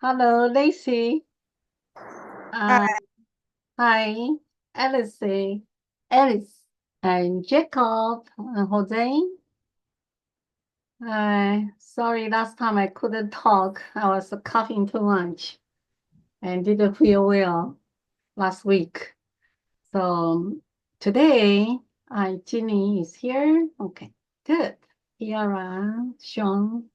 Hello, Lacey. Hi. Uh, hi, Alice, Alice, and Jacob, Jose. Sorry, last time I couldn't talk. I was coughing too much and didn't feel well last week. So today, Ginny is here. Okay, good. Kiara, Sean.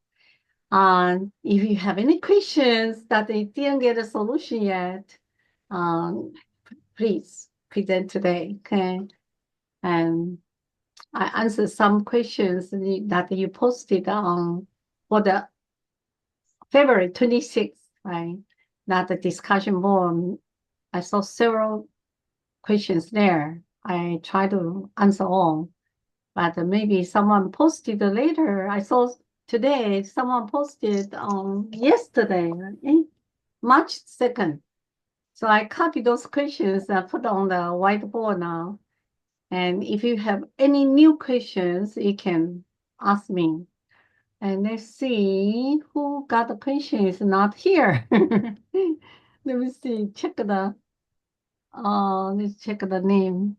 If you have any questions that they didn't get a solution yet, um, please present today, okay? And I answer some questions that you posted on for the February 26th, right? Not the discussion board. I saw several questions there. I try to answer all, but maybe someone posted later. I saw today someone posted on yesterday, March 2nd. So I copied those questions and put on the whiteboard now. And if you have any new questions, you can ask me. And let's see who got the question is not here. Let me see. Let's check the name.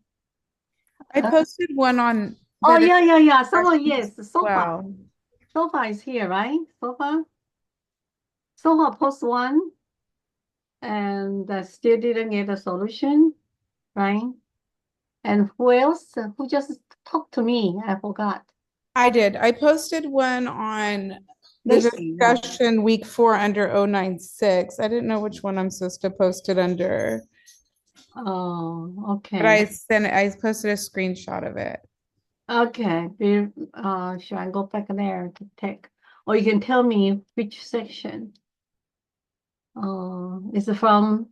I Uh, posted one on oh, the yeah. Someone, discussions yes. as Sofa. well. Sofa is here, right? Sofa post one and still didn't get a solution, right? And who else? Who just talked to me? I forgot. I did. I posted one on the Lacey. Oh. discussion week 4 under 096. I didn't know which one I'm supposed to post it under, Oh, but okay. I posted a screenshot of it. Okay. Should I go back there to take? Or you can tell me which section. Is it from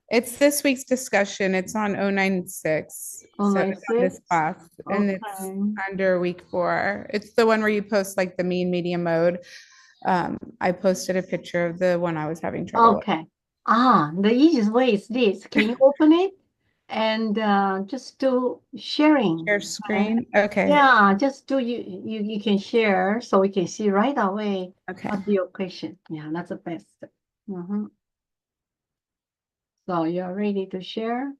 It's this week's discussion. It's on 096. So it's on 096? this class and it's Okay. under week 4. It's the one where you post like the mean, medium, mode. I posted a picture of the one I was having trouble with. Okay. The easiest way is this. Can you open it and just do sharing? Share screen. Okay. Yeah, just do you can share so we can see right away Okay. what's your question. Yeah, that's the best. So you're ready to share?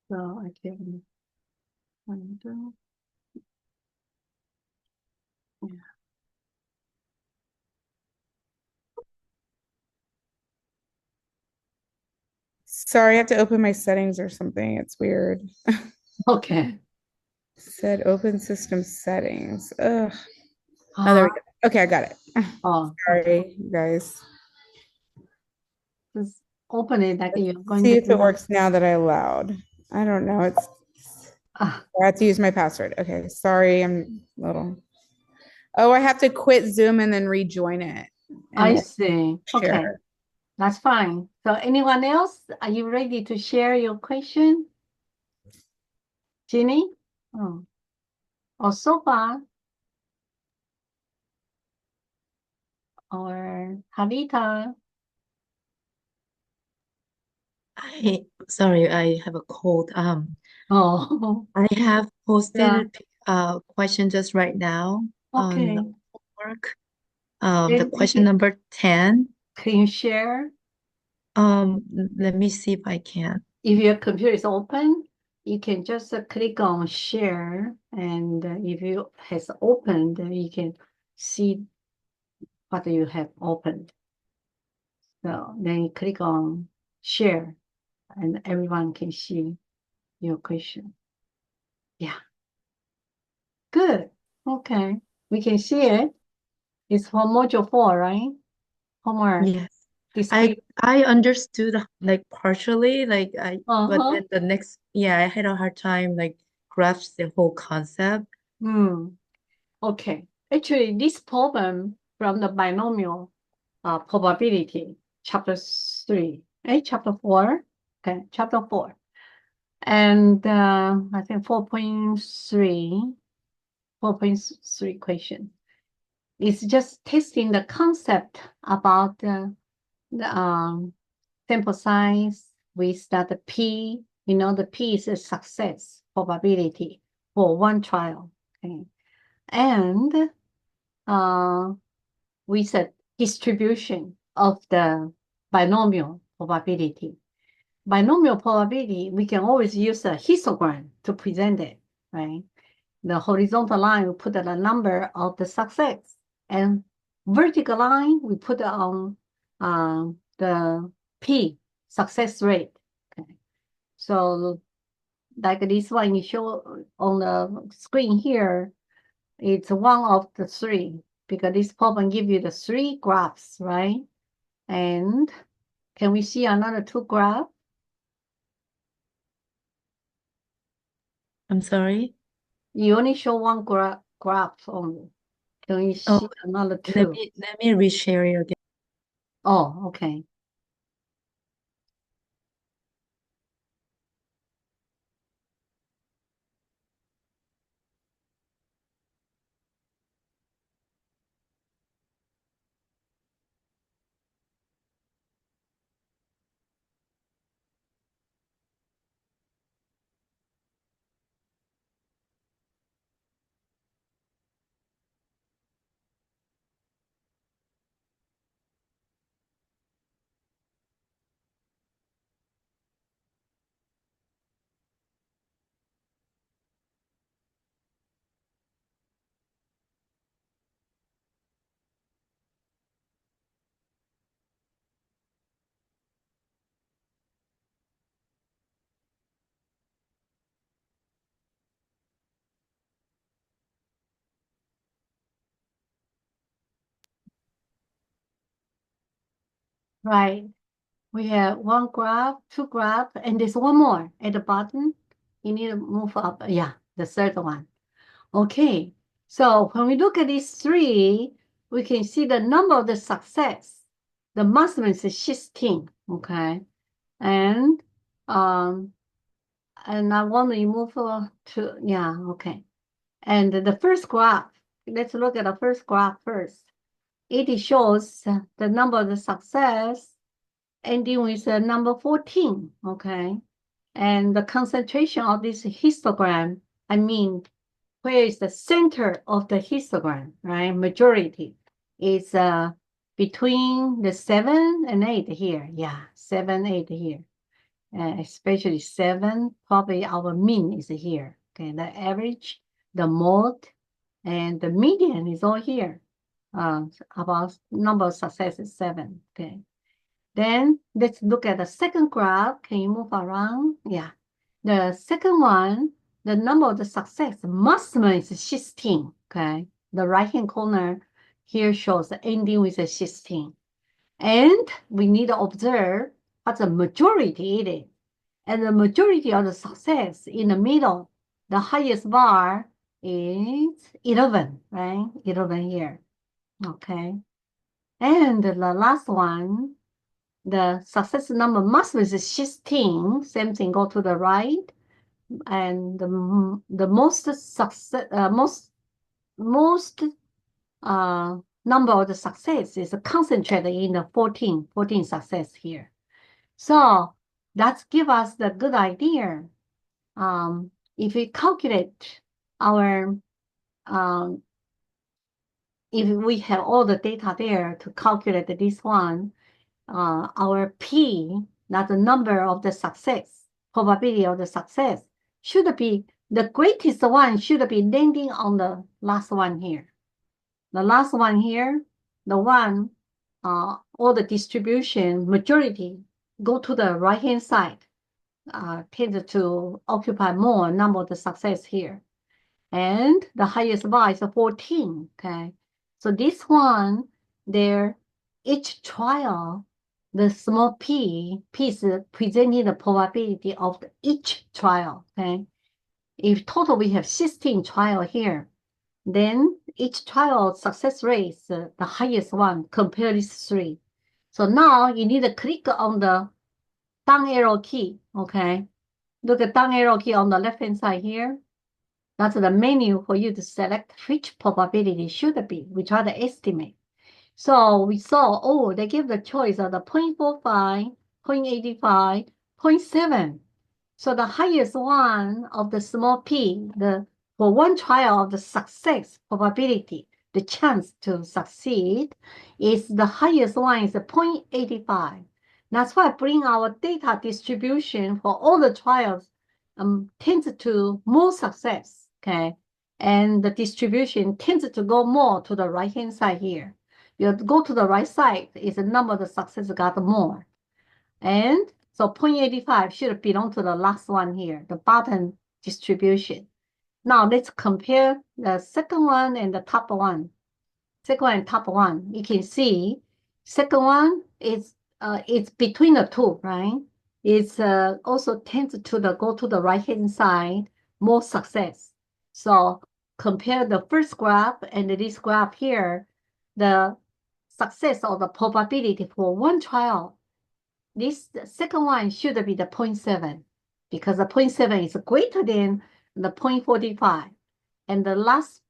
So I can undo. Yeah. Sorry, I have to open my settings or something. It's weird. Okay. Said open system settings. Ugh. Oh, there we Uh, go. Okay, I got it. okay. Sorry, guys. Just open it like you're going See to if it do. works now that I allowed. I don't know. Ah, I have to use my password. Okay, sorry, I'm a little. Oh, I have to quit Zoom and then rejoin it and I then see. Okay, share. that's fine. So anyone else? Are you ready to share your question? Ginny? Oh, or Sofa or Havita? Sorry, I have a cold. Oh, I have yeah. posted a question just right now on the Okay. homework. The Then question number 10. can you share? Let me see if I can. If your computer is open, you can just click on share, and if you has opened, you can see what you have opened. So then you click on share, and everyone can see your question. Yeah, good. Okay, we can see it. It's for module 4, right? Homework, Yes. I discrete. I understood like partially, but Uh-huh. then the next, yeah, I had a hard time like grasp the whole concept. Hmm. Okay. Actually, this problem from the binomial probability, chapter 3, right? Chapter 4. Okay, chapter 4. And I think 4.3 question. It's just testing the concept about the sample size with that P. The P is a success probability for one trial. Okay. And with a distribution of the binomial probability. Binomial probability, we can always use a histogram to present it, right? The horizontal line, we put the number of the success, and vertical line, we put on the P, success rate. Okay. So like this one you show on the screen here, it's one of the three, because this problem give you the three graphs, right? And can we see another two graphs? I'm sorry. You only show one graph only. Can we Oh, see another let two? me reshare it again. Oh, okay. Right. We have one graph, two graph, and there's one more at the bottom. You need to move up. Yeah, the third one. Okay. So when we look at these three, we can see the number of the success. The maximum is 16. Okay. And I want to move to, yeah, okay. And the first graph, let's look at the first graph first. It shows the number of the success ending with number 14, okay? And the concentration of this histogram, I mean, where is the center of the histogram, right? Majority is between the 7 and 8 here. Yeah, 7, 8 here. Especially 7, probably our mean is here. Okay, the average, the mode, and the median is all here. About number of success is 7. Okay. Then let's look at the second graph. Can you move around? Yeah. The second one, the number of the success maximum is 16. Okay. The right-hand corner here shows the ending with a 16. And we need to observe what the majority it is. And the majority of the success in the middle, the highest bar is 11, right? 11 here. Okay. And the last one, the success number maximum is 16. Same thing, go to the right. And the most success, most number of the success is concentrated in the 14 success here. So that gives us the good idea. If we calculate our, if we have all the data there to calculate this one, our P, not the number of the success, probability of the success, should be the greatest one should be landing on the last one here. The last one here, the one, all the distribution majority go to the right-hand side, tend to occupy more number of the success here. And the highest bar is 14, okay? So this one, there, each trial, the small p is presenting the probability of each trial, okay? If total we have 16 trial here, then each trial success rate is the highest one compared to these three. So now you need to click on the down arrow key, okay? Look at down arrow key on the left-hand side here. That's the menu for you to select which probability should be. We try to estimate. So we saw, oh, they give the choice of the 0.45, 0.85, 0.7. So the highest one of the small p, for one trial of the success probability, the chance to succeed, is the highest one is the 0.85. That's why bring our data distribution for all the trials tends to more success, okay? And the distribution tends to go more to the right-hand side here. You go to the right side, is the number of the success got more. And so 0.85 should belong to the last one here, the bottom distribution. Now let's compare the second one and the top one. Second one and top one. You can see second one is it's between the two, right? It's also tends to go to the right hand side, more success. So compare the first graph and this graph here, the success or the probability for one trial. This second one should be the 0.7 because the 0.7 is greater than the 0.45. And the last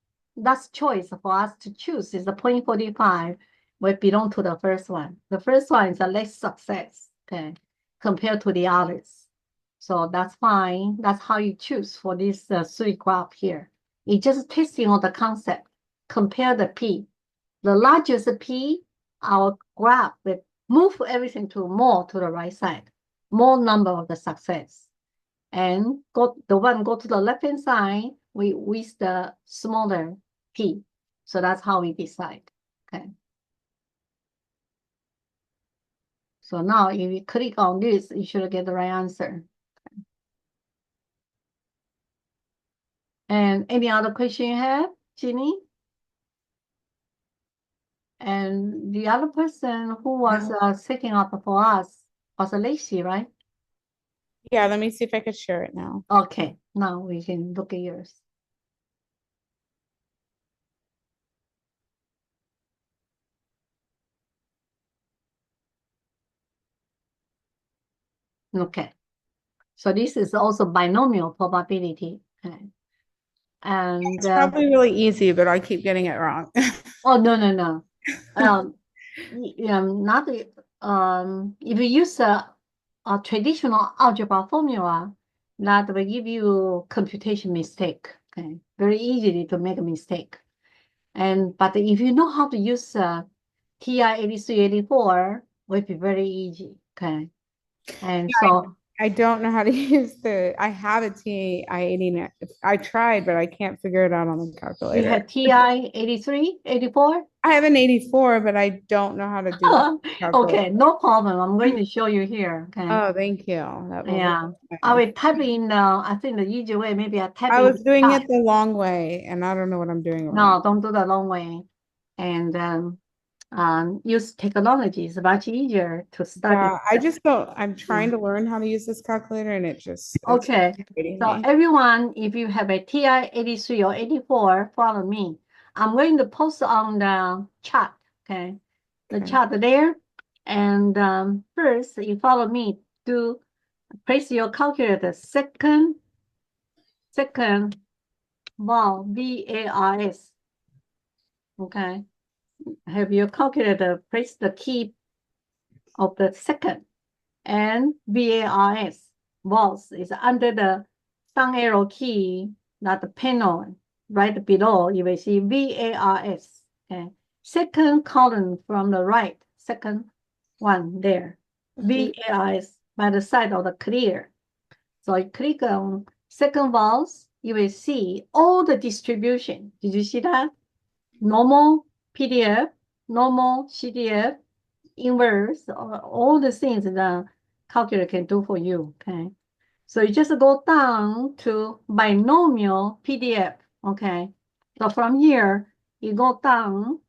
choice for us to choose is the 0.45, which belong to the first one. The first one is a less success, okay, compared to the others. So that's fine. That's how you choose for this 3 graph here. It's just testing on the concept. Compare the P. The largest P, our graph will move everything to more to the right side, more number of the success. And go to the left-hand side, with the smaller P. So that's how we decide, okay? So now if you click on this, you should get the right answer. Okay. And any other question you have, Ginny? And the other person who was setting up for us was Lacey, right? Yeah, let me see if I could share it now. Okay, now we can look at yours. Okay, so this is also binomial probability. Okay. And It's probably really easy, but I keep getting it wrong. oh, no. Not if you use a traditional algebra formula, that will give you computation mistake. Okay, very easily to make a mistake. But if you know how to use TI 8384, will be very easy. Okay, and so I don't know how to use I have a TI 89. I tried, but I can't figure it out on the calculator. you have TI 83, 84? I have an 84, but I don't know how to do it. Okay, no problem. I'm going to show you here. Okay. Oh, thank you. Yeah. I will type in, I think the easy way, maybe I type I in was doing it the long way, and I don't know what I'm doing No, wrong. don't do the long way. And use technology. It's much easier to study. Yeah, I just don't. I'm trying to learn how to use this calculator, and it's Okay. frustrating So me. everyone, if you have a TI 83 or 84, follow me. I'm going to post on the chat, okay? The Okay. chat there. And first, you follow me to place your calculator second VARS, okay? Have your calculator place the key of the second, and VARS is under the down arrow key, not the panel right below. You will see VARS. Okay, second column from the right, second one there, VARS by the side of the clear. So you click on second vowels, you will see all the distribution. Did you see that? Normal PDF, normal CDF, inverse, all the things the calculator can do for you, okay? So you just go down to binomial PDF, okay? So from here, you go down,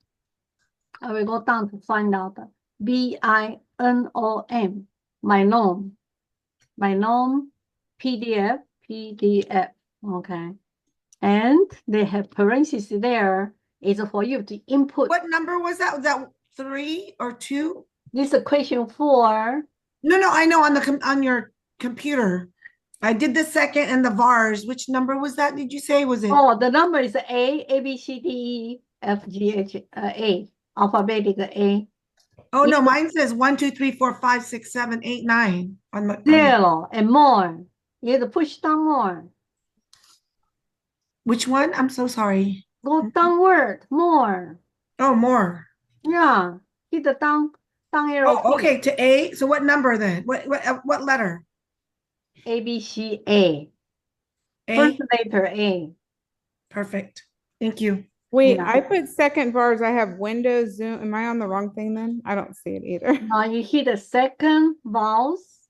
I will go down to find out the BINOM, binom, PDF, okay? And they have parentheses there, is for you to input. What number was that? Was that 3 or 2? This is question 4. No, I know on your computer. I did the second and the VARs. Which number was that? Did you say? Was it? Oh, the number is A, B, C, D, E, F, G, H, A, alphabetic A. Oh, no, Either mine says 1, 2, 3, 4, 5, 6, 7, 8, 9 on my, zero and more. You have to push down more. which one? I'm so sorry. Go downward more. Oh, more. Yeah. Hit the down arrow Oh, key. okay, to A. So what number then? What letter? A, B, C, A. A. First letter A. Perfect. Thank you. Wait, Yeah. I put second bars. I have Windows, Zoom. Am I on the wrong thing then? I don't see it either. Now you hit the second vowels.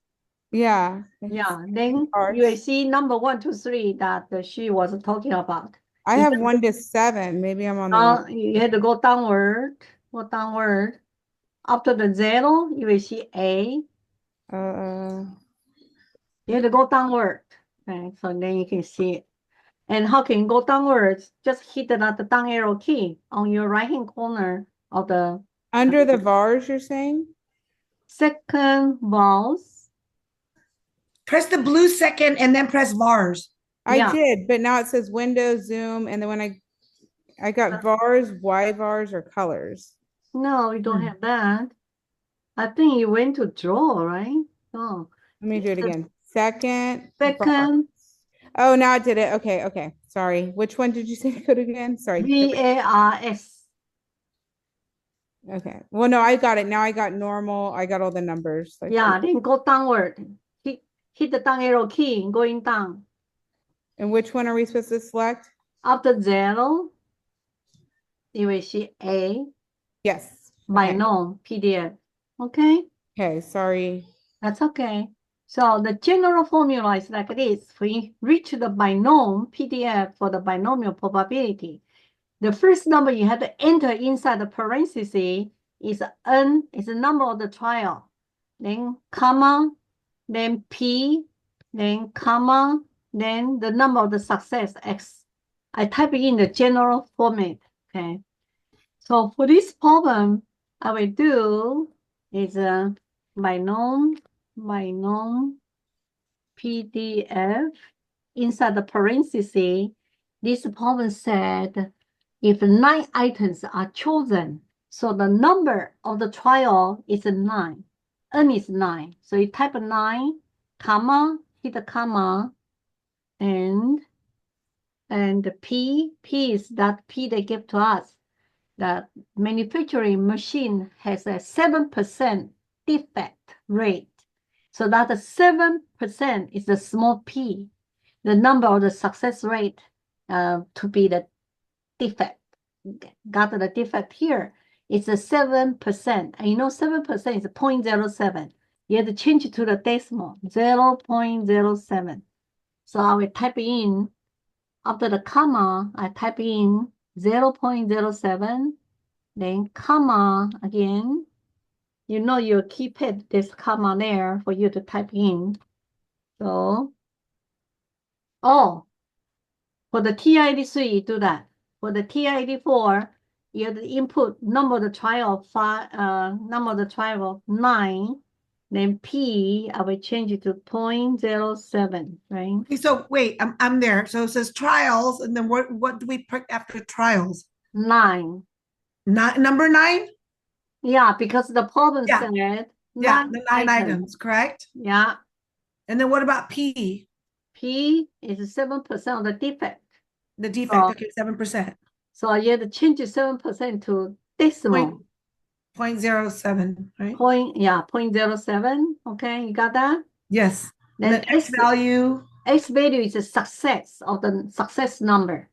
Yeah. Yeah. Then you Bars. will see number 1, 2, 3 that she was talking about. I You have have 1 to 7. Maybe I'm on the Now wrong. you have to go downward. Go downward. After the zero, you will see A. You have to go downward. Okay, so then you can see it. And how can you go downwards? Just hit the down arrow key on your right hand corner of the Under the VARs, you're saying? second vowels. Press the blue second and then press VARs. I Yeah. did, but now it says Windows, Zoom, and then when I got VARs, Y VARs, or colors. No, we don't Hmm. have that. I think you went to draw, right? Oh, Let me do it The again. Second. second Oh, now I did it. Okay, okay. Sorry. Which one did you say to go to again? Sorry. VARS. Okay. Well, no, I got it. Now I got normal. I got all the numbers. Like Yeah, then go downward. Hit the down arrow key going down. And which one are we supposed to select? After zero, you will see A Yes. by Okay. no PDF. Okay, Okay. Sorry. that's okay. So the general formula is like this. We reach the binomial PDF for the binomial probability. The first number you have to enter inside the parenthesis is N, is the number of the trial. Then comma, then P, then comma, then the number of the success, X. I type in the general format, okay? So for this problem, I will do is a binomial PDF inside the parenthesis. This problem said if 9 items are chosen, so the number of the trial is 9. N is 9. So you type 9, comma, hit the comma, and the P is that P they give to us. The manufacturing machine has a 7% defect rate. So that the 7% is the small p, the number of the success rate to be the defect. Got the defect here. It's a 7%. And you know 7% is 0.07. You have to change it to the decimal, 0.07. So I will type in, after the comma, I type in 0.07, then comma again. You know your keypad, there's comma there for you to type in. So, oh, for the TI-83, you do that. For the TI-84, you have to input number of the trial 9, then P, I will change it to 0.07, right? Okay, so wait, I'm there. So it says trials, and then what do we put after trials? 9. Not number 9? Yeah, because the problem Yeah. said Yeah, 9 the 9 items, correct? Yeah, And then what about P? P is 7% of the defect. The defect, Oh. okay, 7%. So you have to change 7% to decimal. 0.07, right? 0.07. Okay, you got that? Yes. Then And then X value. X value is a success of the success number.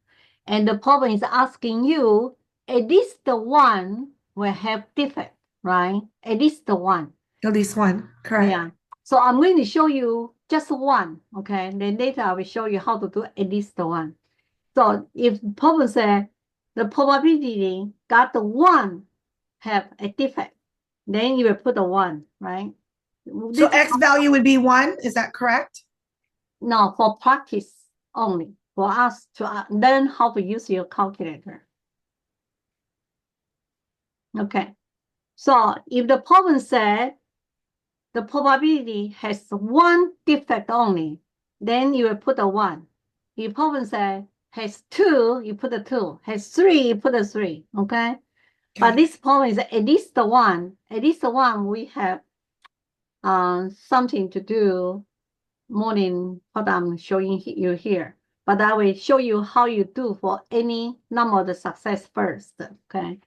And the problem is asking you, at least the one will have defect, right? At least the one. At least one, correct. Yeah. So I'm going to show you just one, okay? Then later I will show you how to do at least the one. So if the problem says the probability got the one have a defect, then you will put the 1, right? So X value would be 1, is that correct? No, for practice only, for us to learn how to use your calculator. Okay, so if the problem said the probability has one defect only, then you will put a 1. If problem say has 2, you put a 2. Has 3, you put a 3. Okay? But Okay. this problem is at least 1. At least 1, we have something to do more than what I'm showing you here. But I will show you how you do for any number of the success first. Okay?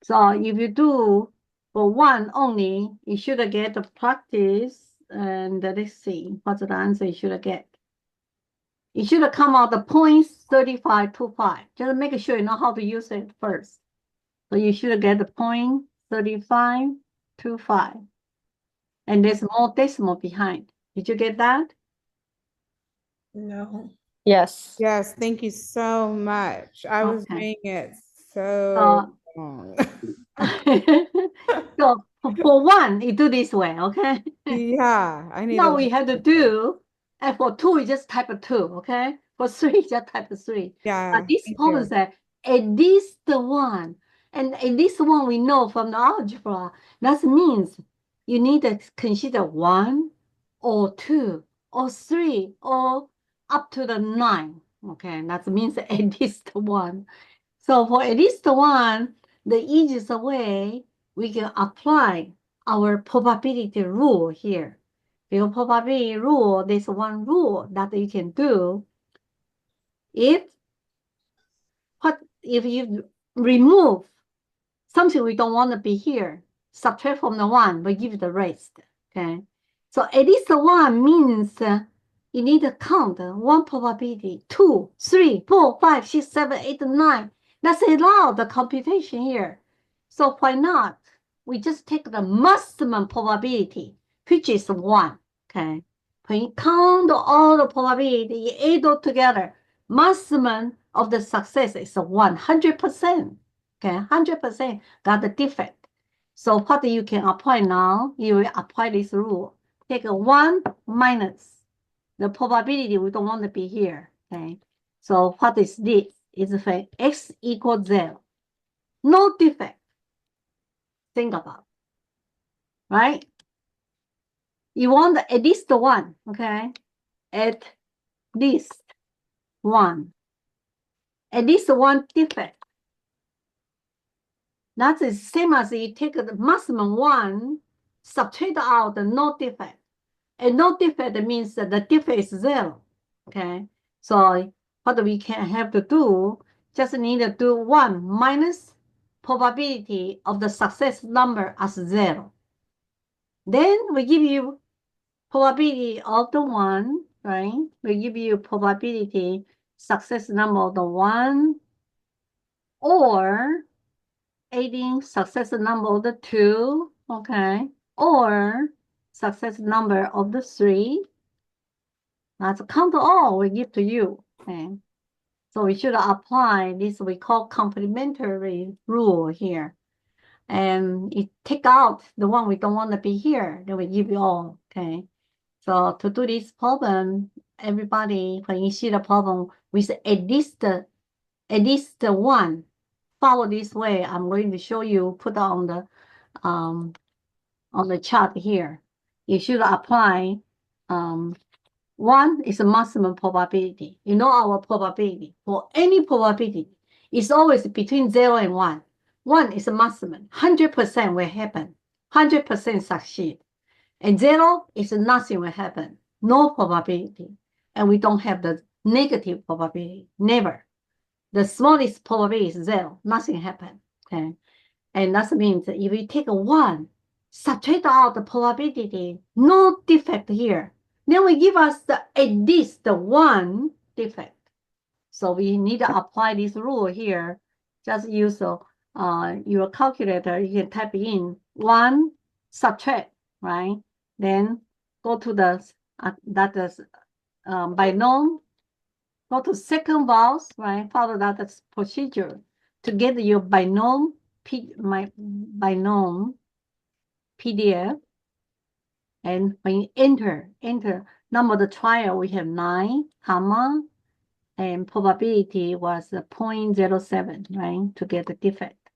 So if you do for 1 only, you should get the practice. And let's see, what's the answer you should get? You should come out the 0.3525. Just make sure you know how to use it first. So you should get the 0.3525. And there's more decimal behind. Did you get that? No. Yes. Yes, thank you so much. I was Okay. doing it so wrong. So for 1, you do this way, okay? Yeah, I need Now to we learn have to this. do, and for 2, you just type a 2, okay? For 3, just type a 3. Yeah, But this thank problem you. says at least 1. And at least 1 we know from the algebra. That means you need to consider 1 or 2 or 3 or up to the 9. Okay, that means at least 1. So for at least 1, the easiest way we can apply our probability rule here. Your probability rule, there's one rule that you can do. If you remove something we don't want to be here, subtract from the 1, we give the rest. Okay. So at least 1 means you need to count 1 probability, 2, 3, 4, 5, 6, 7, 8, 9. That's a lot of the computation here. So why not? We just take the maximum probability, which is 1. Okay. When you count all the probability, you add all together, maximum of the success is 100%. Okay, 100% got the defect. So what you can apply now, you will apply this rule. Take a 1 minus the probability we don't want to be here. Okay, so what is this? It's for x equals 0. No defect. Think about it, right? You want at least 1, okay? At least 1. At least 1 defect. That's the same as you take the maximum 1, subtract out the no defect. And no defect means that the defect is 0. Okay. So what we can have to do, just need to do 1 minus probability of the success number as 0. Then we give you probability of the 1, right? We give you probability success number of the 1, or adding success number of the 2, okay, or success number of the 3. That's count all we give to you. Okay. So we should apply this we call complementary rule here. And it take out the one we don't want to be here, then we give you all. Okay. So to do this problem, everybody, when you see the problem with at least 1, follow this way. I'm going to show you, put on the chart here. You should apply 1 is the maximum probability. You know our probability. For any probability, it's always between 0 and 1. 1 is the maximum. 100% will happen. 100% succeed. And 0 is nothing will happen. No probability. And we don't have the negative probability. Never. The smallest probability is 0. Nothing happen. Okay. And that means that if we take a 1, subtract out the probability, no defect here. Then we give us at least 1 defect. So we need to apply this rule here. Just use your calculator. You can type in 1, subtract, right? Then go to the binom. Go to second vowels, right? Follow that procedure to get your binom PDF. And when you enter number of the trial, we have 9, comma, and probability was 0.07, right? To get the defect.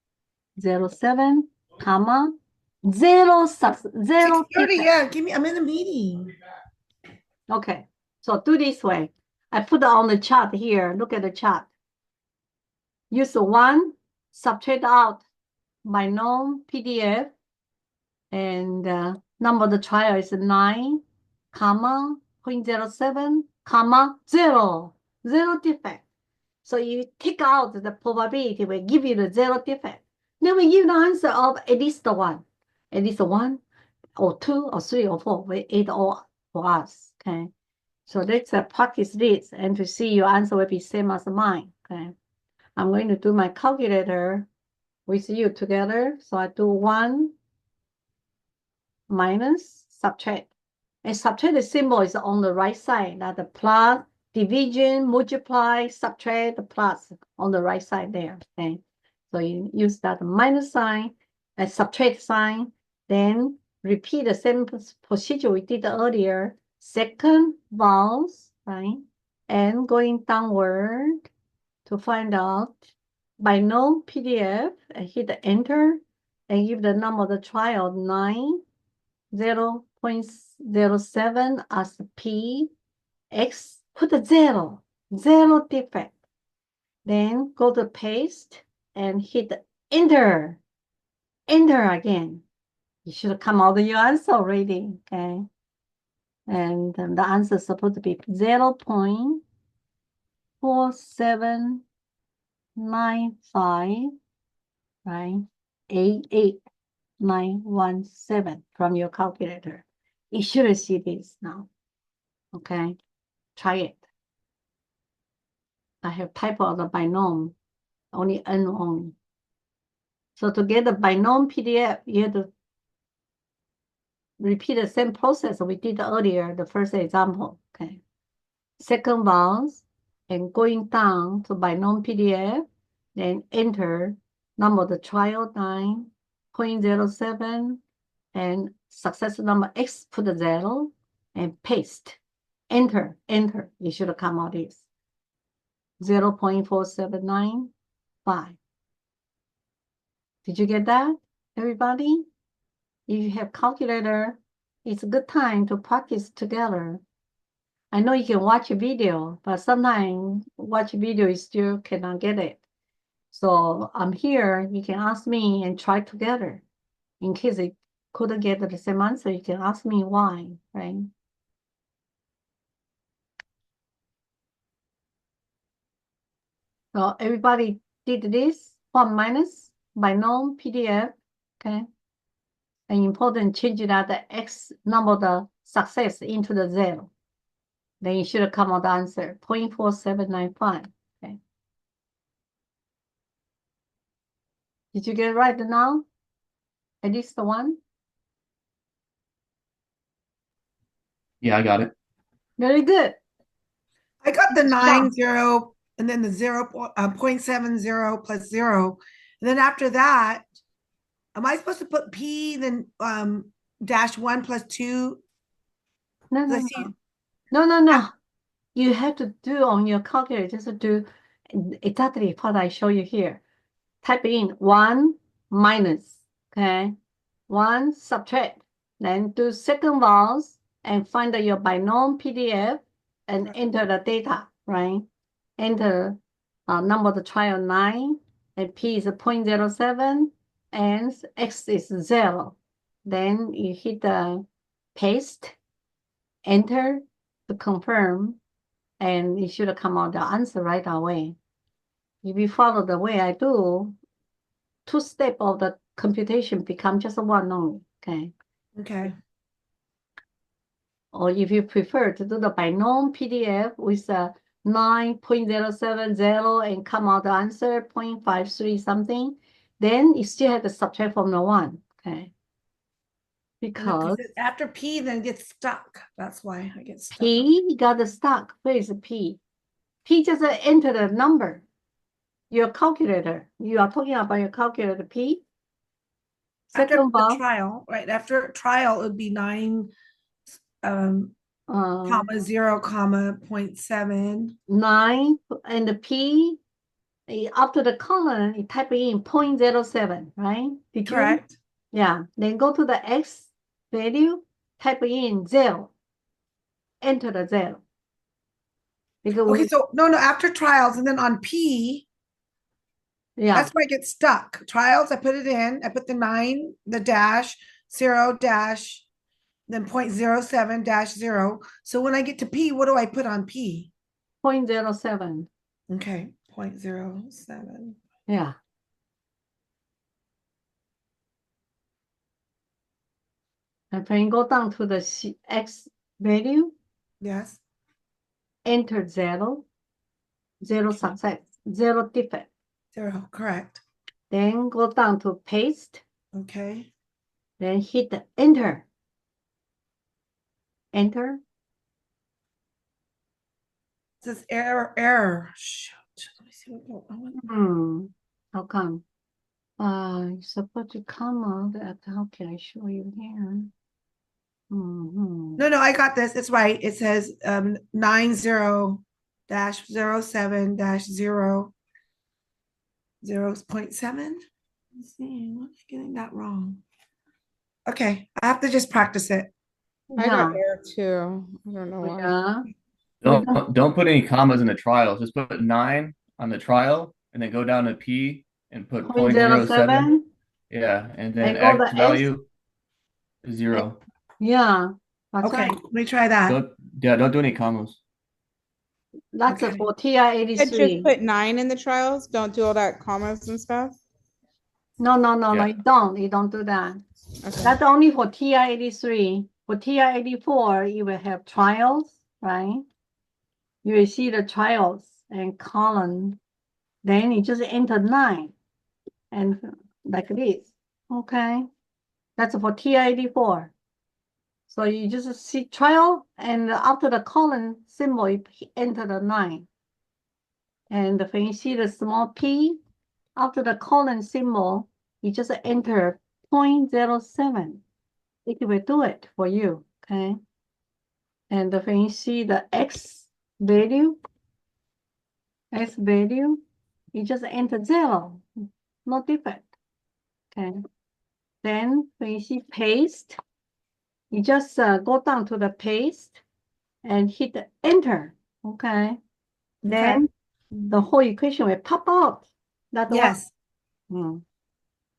07, comma, 0 6:30, defect. yeah, I'm in a meeting. Okay. So do this way. I put on the chart here. Look at the chart. Use the 1, subtract out binomial PDF, and number of the trial is 9, comma, 0.07, comma, 0. 0 defect. So you take out the probability will give you the 0 defect. Then we give the answer of at least 1. At least 1 or 2 or 3 or 4. We 8 all for us. Okay. So let's practice this, and to see your answer will be same as mine. Okay. I'm going to do my calculator with you together. So I do 1 minus subtract. And subtract the symbol is on the right side. Now the plus, division, multiply, subtract, the plus on the right side there. Okay. So you use that minus sign and subtract sign. Then repeat the same procedure we did earlier. Second vowels, right? And going downward to find out binomial PDF and hit the enter and give the number of the trial 9, 0.07 as P, X, put a 0, 0 defect. Then go to paste and hit the enter, enter again. You should come out with your answer already, okay? And the answer is supposed to be 0.4795, right? 88917 from your calculator. You should see this now, okay? Try it. I have type of the binomial, only N only. So to get the binomial PDF, you have to repeat the same process we did earlier, the first example, okay? Second vowels, and going down to binomial PDF, then enter number of the trial 9.07, and success number X, put a 0, and paste. Enter, enter. You should come out this. 0.4795. Did you get that, everybody? If you have calculator, it's a good time to practice together. I know you can watch a video, but sometimes watch a video, you still cannot get it. So I'm here, you can ask me and try together. In case you couldn't get the same answer, you can ask me why, right? So everybody did this, 1 minus binomial PDF, okay? And important, change that the X number of the success into the 0. Then you should come out the answer, 0.4795, okay? Did you get it right now? At least the 1? Yeah, I got it. Very good. I got the Good job. 9, 0, and then the 0.70 plus 0. And then after that, am I supposed to put P, then -1 plus 2? No, Because I no, see no. No. You have to do on your calculator, just to do exactly what I show you here. Type in 1 minus, okay? 1 subtract, then do second vowels and find your binomial PDF and enter the data, right? Enter number of the trial 9, and P is 0.07, and X is 0. Then you hit the paste, enter to confirm, and it should come out the answer right away. If you follow the way I do, 2 steps of the computation become just 1 only, okay? Okay. Or if you prefer to do the binomial PDF with 9.070 and come out the answer 0.53 something, then you still have to subtract from the 1, okay? Because after P, then it gets stuck. That's why I get stuck. P got stuck. Where is P? P just enter the number. Your calculator. You are talking about your calculator, P. After Second the vowel, trial, right? After trial, it would be 9, comma 0, comma 0.7. 9, and the P, after the colon, you type in 0.07, right? Did you? Correct. Yeah. Then go to the X value, type in 0. Enter the 0. Because Okay, we, so no, after trials, and then on P, yeah, that's where I get stuck. Trials, I put it in, I put the 9, the dash, 0 dash, then 0.07 dash 0. So when I get to P, what do I put on P? 0.07. Okay, 0.07. Yeah. And when you go down to the X value, Yes, enter 0, 0 Okay. success, 0 defect. 0, correct. Then go down to paste, Okay, then hit the enter. Enter. it says error. Shoot, let me see what I want. How come? You're supposed to come out at, how can I show you here? No, I got this. It's right. It says 90 dash 07 dash 0 0.7. Let's see, I'm getting that wrong. Okay, I have to just practice it. I Yeah, got error too. I don't know why. yeah. Don't put any commas in the trials. Just put 9 on the trial and then go down to P and put 0.07. 0.07 Yeah, and then and go X the S. value is 0. Yeah, that's Okay, right. let me try that. Don't do any commas. That's Okay. for I just TI-83. put 9 in the trials. Don't do all that commas and stuff. No, Yeah. you don't do that. Okay. That's only for TI-83. For TI-84, you will have trials, right? You will see the trials and column. Then you just enter 9 and like this. Okay. That's for TI-84. So you just see trial and after the colon symbol, you enter the 9. And when you see the small p, after the colon symbol, you just enter 0.07. It will do it for you, okay? And when you see the x value, you just enter 0, no defect, okay? Then when you see paste, you just go down to the paste and hit the enter, okay? Then the whole equation will pop out. That's Yes,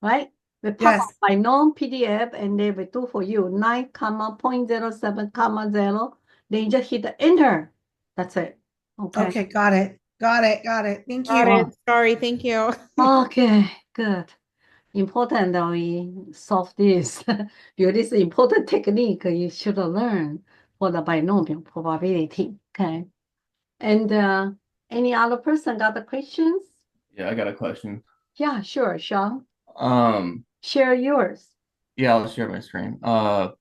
right? We pop Yes. up by known PDF and they will do for you 9, 0.07, 0. Then you just hit the enter. That's it. Okay. okay, got it. Thank Got you. it. Sorry. Thank you. Okay, good. Important that we solve this. Because this is important technique you should learn for the binomial probability. Okay. And any other person got the questions? Yeah, I got a question. Yeah, sure, Sean. Um, Share yours. yeah, I'll share my screen. So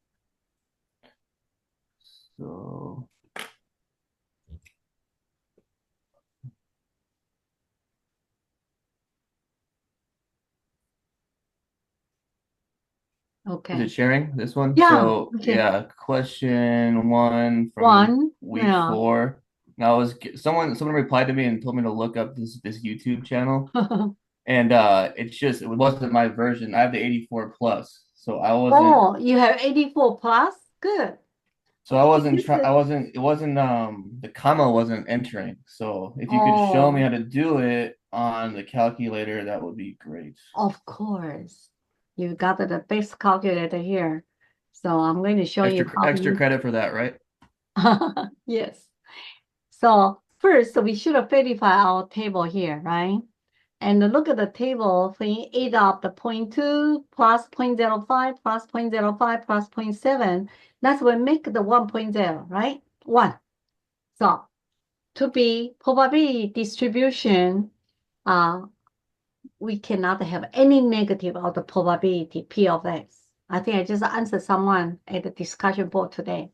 is Okay. it sharing this one? Yeah, So okay. yeah, question 1 from One, week yeah. 4. Now someone replied to me and told me to look up this YouTube channel, and it wasn't my version. I have the 84 plus, so I wasn't. Oh, you have 84 plus? Good. So I wasn't This trying. is- It wasn't. The comma wasn't entering. So if you could show me how to do it on the calculator, that would be great. Of course. You got the best calculator here. So I'm going to show you how Extra you. credit for that, right? Yes. So first, we should verify our table here, right? And look at the table. When you add up the 0.2 plus 0.05 plus 0.05 plus 0.7, that's what make the 1.0, right? 1. So to be probability distribution, we cannot have any negative of the probability P of X. I think I just answered someone at the discussion board today.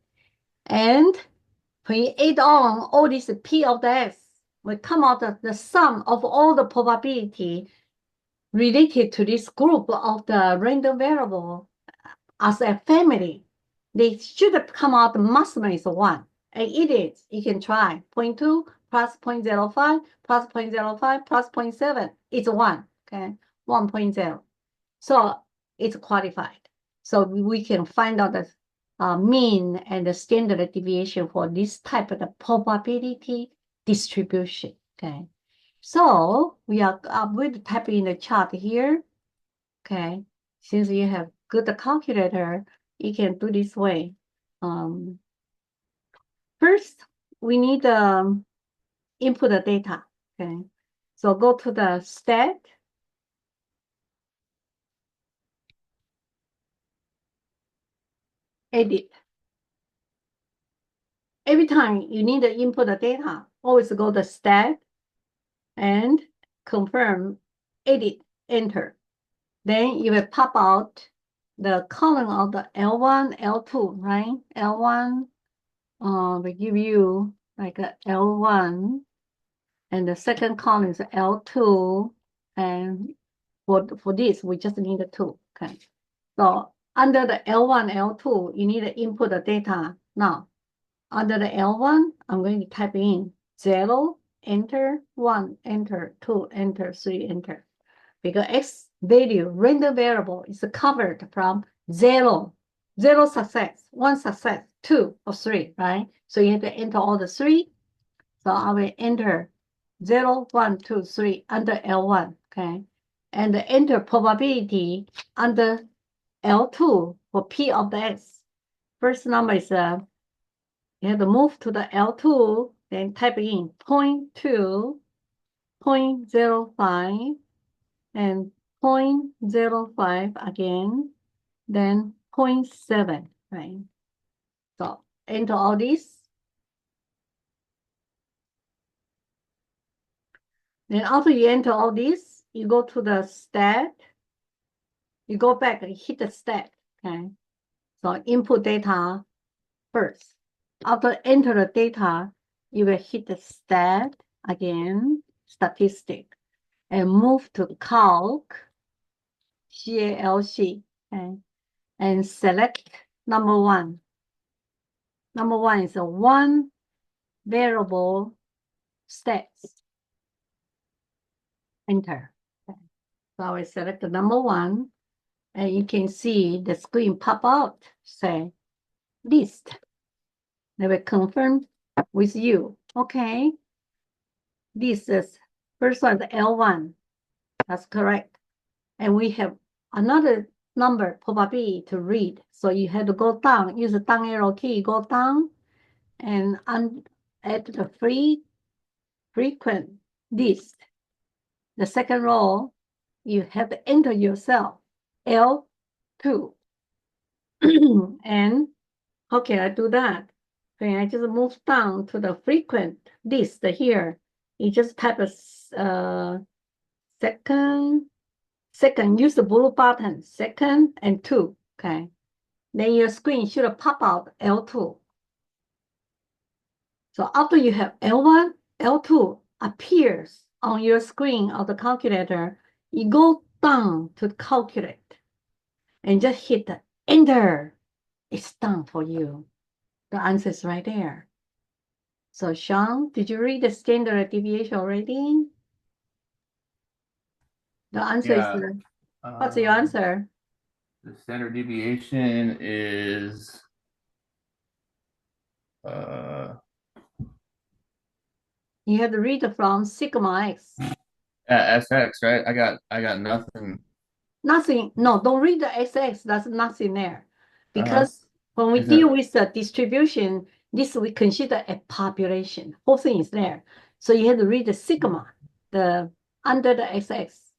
And when you add on all this P of the X, will come out the sum of all the probability related to this group of the random variable as a family. They should come out the maximum is 1. And it is. You can try 0.2 plus 0.05 plus 0.05 plus 0.7. It's 1. Okay, 1.0. So it's qualified. So we can find out the mean and the standard deviation for this type of the probability distribution. Okay. So we are with typing in the chart here. Okay. Since you have good calculator, you can do this way. First, we need input the data. Okay. So go to the stat. Edit. Every time you need to input the data, always go to stat and confirm, edit, enter. Then you will pop out the column of the L1, L2, right? L1, we give you like a L1, and the second column is L2, and for this, we just need the 2, okay? So under the L1, L2, you need to input the data now. Under the L1, I'm going to type in 0, enter, 1, enter, 2, enter, 3, enter. Because X value, random variable, is covered from 0, 0 success, 1 success, 2 or 3, right? So you have to enter all the 3. So I will enter 0, 1, 2, 3 under L1, okay? And the enter probability under L2 for P of the X. First number is you have to move to the L2, then type in 0.2, 0.05, and 0.05 again, then 0.7, right? So enter all this. Then after you enter all this, you go to the stat. You go back and hit the stat, okay? So input data first. After enter the data, you will hit the stat again, statistic, and move to calc, CALC, okay? And select number 1. Number 1 is a 1 variable stats. Enter. Okay. So I will select the number 1, and you can see the screen pop out, say list. They will confirm with you. Okay. This is first one, the L1. That's correct. And we have another number probability to read. So you have to go down, use the down arrow key, go down, and add the frequent list. The second row, you have to enter yourself, L2. And how can I do that? Okay, I just move down to the frequent list here. You just type a second, use the blue button, second and 2, okay? Then your screen should pop out L2. So after you have L1, L2 appears on your screen of the calculator, you go down to calculate and just hit the enter. It's done for you. The answer is right there. So Sean, did you read the standard deviation already? The answer Yeah. is, what's your answer? The standard deviation is You have to read from sigma x. SX, right? I got nothing. Nothing. No, don't read the XX. That's nothing there. Because when we Is deal that- with the distribution, this we consider a population. Whole thing is there. So you have to read the sigma, the under the XX.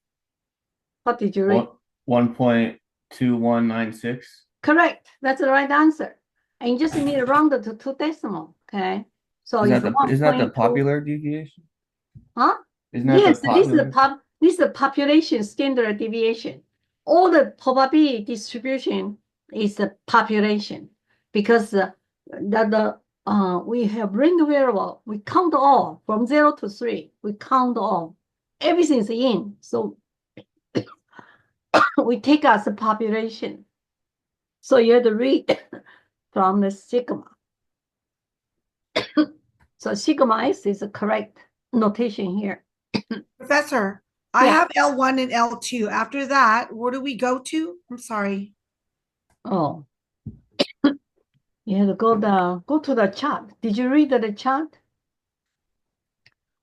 What did you read? 1.2196. Correct. That's the right answer. And you just need to round it to 2 decimal. Okay. So Isn't it's that the 1.2. popular deviation? Huh? Isn't that Yes, the popular? this is the population standard deviation. All the probability distribution is the population because we have random variable. We count all from 0 to 3. We count all. Everything's in. So we take as a population. So you have to read from the sigma. So sigma is the correct notation here. Professor, I Yeah. have L1 and L2. After that, where do we go to? I'm sorry. Oh, you have to go to the chart. Did you read the chart?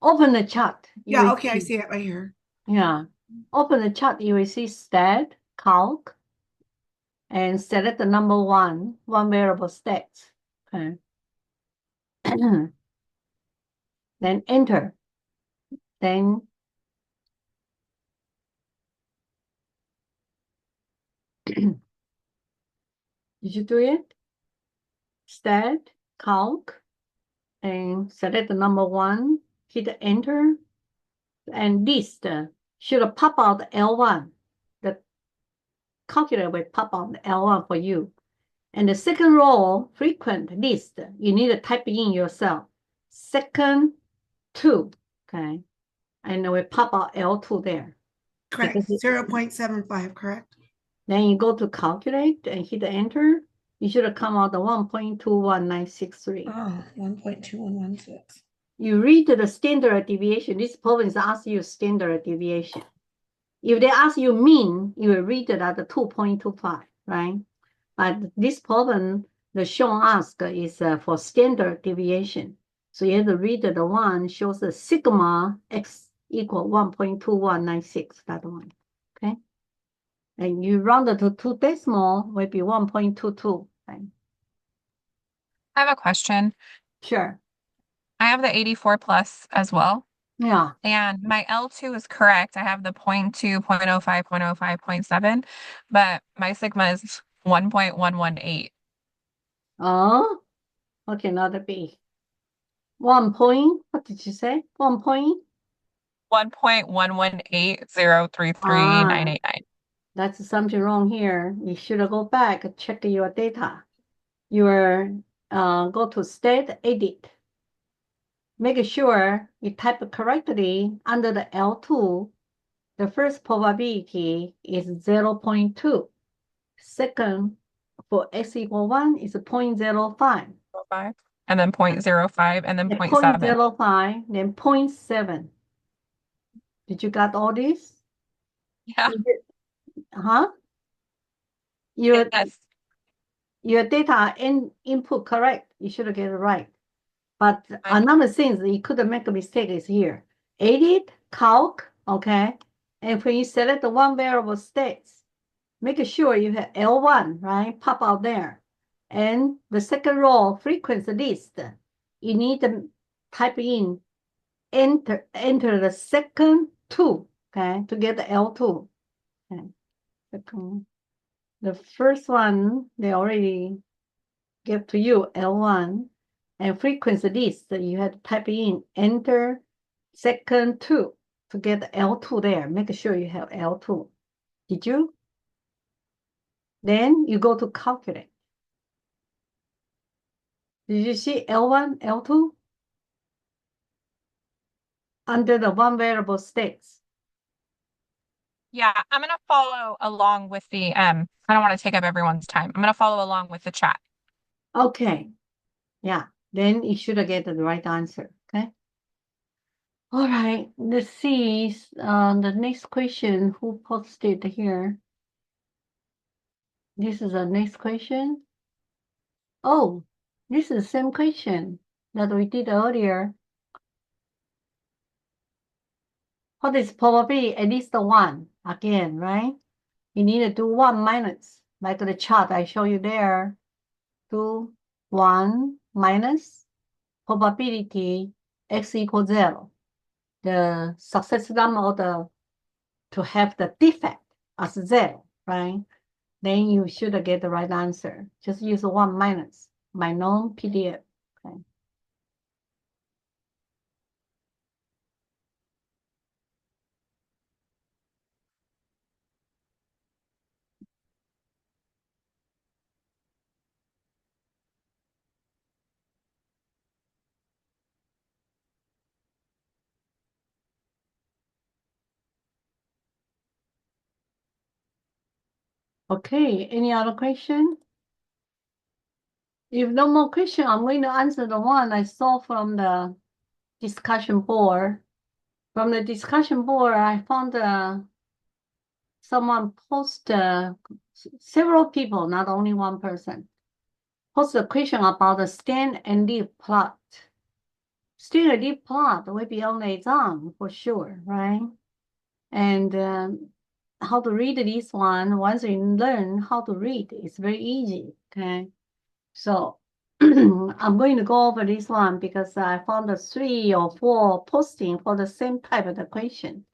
Open the chart. You Yeah, will okay, I see it right here. Yeah. Open the chart. You will see stat, calc, and select the number one variable stats. Okay. Then enter. Then did you do it? Stat, calc, and select the number one, hit enter, and list should pop out L1. The calculator will pop out L1 for you. And the second row, frequent list, you need to type in yourself. Second two, okay? And it will pop out L2 there. Correct, Because 0.75, correct? Then you go to calculate and hit enter. You should come out the 1.21963. Oh, 1.2116. You read the standard deviation. This problem is ask you standard deviation. If they ask you mean, you will read it at the 2.25, right? But this problem, the shown ask is for standard deviation. So you have to read the one shows the sigma x equal 1.2196, that one, okay? And you round it to 2 decimal, will be 1.22, right? I have a question. Sure, I have the 84 plus as well. yeah. And my L2 is correct. I have the 0.2, 0.05, 0.05, 0.7, but my sigma is 1.118. Oh, okay, not a B. 1 point, what did you say? 1 point? 1.118033,989. That's something wrong here. You should go back and check your data. Your go to state edit. Make sure you type correctly under the L2. The first probability is 0.2. Second, for x equal 1 is 0.05. And then 0.05 and then Then 0.7. 0.05, then 0.7. Did you got all this? Yeah. Huh? Your Yes. your data input correct. You should get it right. But Right. another thing that you could make a mistake is here. Edit, calc, okay? And when you select the one variable states, make sure you have L1, right? Pop out there. And the second row, frequency list, you need to type in, enter the second two, okay? To get the L2, okay? The first one, they already give to you L1, and frequency list, you had to type in, enter second two to get the L2 there. Make sure you have L2. Did you? Then you go to calculate. Did you see L1, L2? Under the one variable states. Yeah, I'm gonna follow along with the I don't want to take up everyone's time. I'm gonna follow along with the chat. Okay. Yeah. Then you should get the right answer. Okay. All right. Let's see. The next question. Who posted here? This is the next question. Oh, this is the same question that we did earlier. What is probability? At least the one again, right? You need to do 1 minus, like the chart I show you there. Do 1 minus probability x equals 0. The success number to have the defect as 0, right? Then you should get the right answer. Just use 1 minus by known PDF. Okay. Okay, any other question? If no more question, I'm going to answer the one I saw from the discussion board. From the discussion board, I found someone post, several people, not only one person, post a question about the stand and leave plot. still a deep plot will be on the exam for sure, right? And how to read this one, once you learn how to read, it's very easy, okay? So I'm going to go over this one because I found 3 or 4 posting for the same type of the question.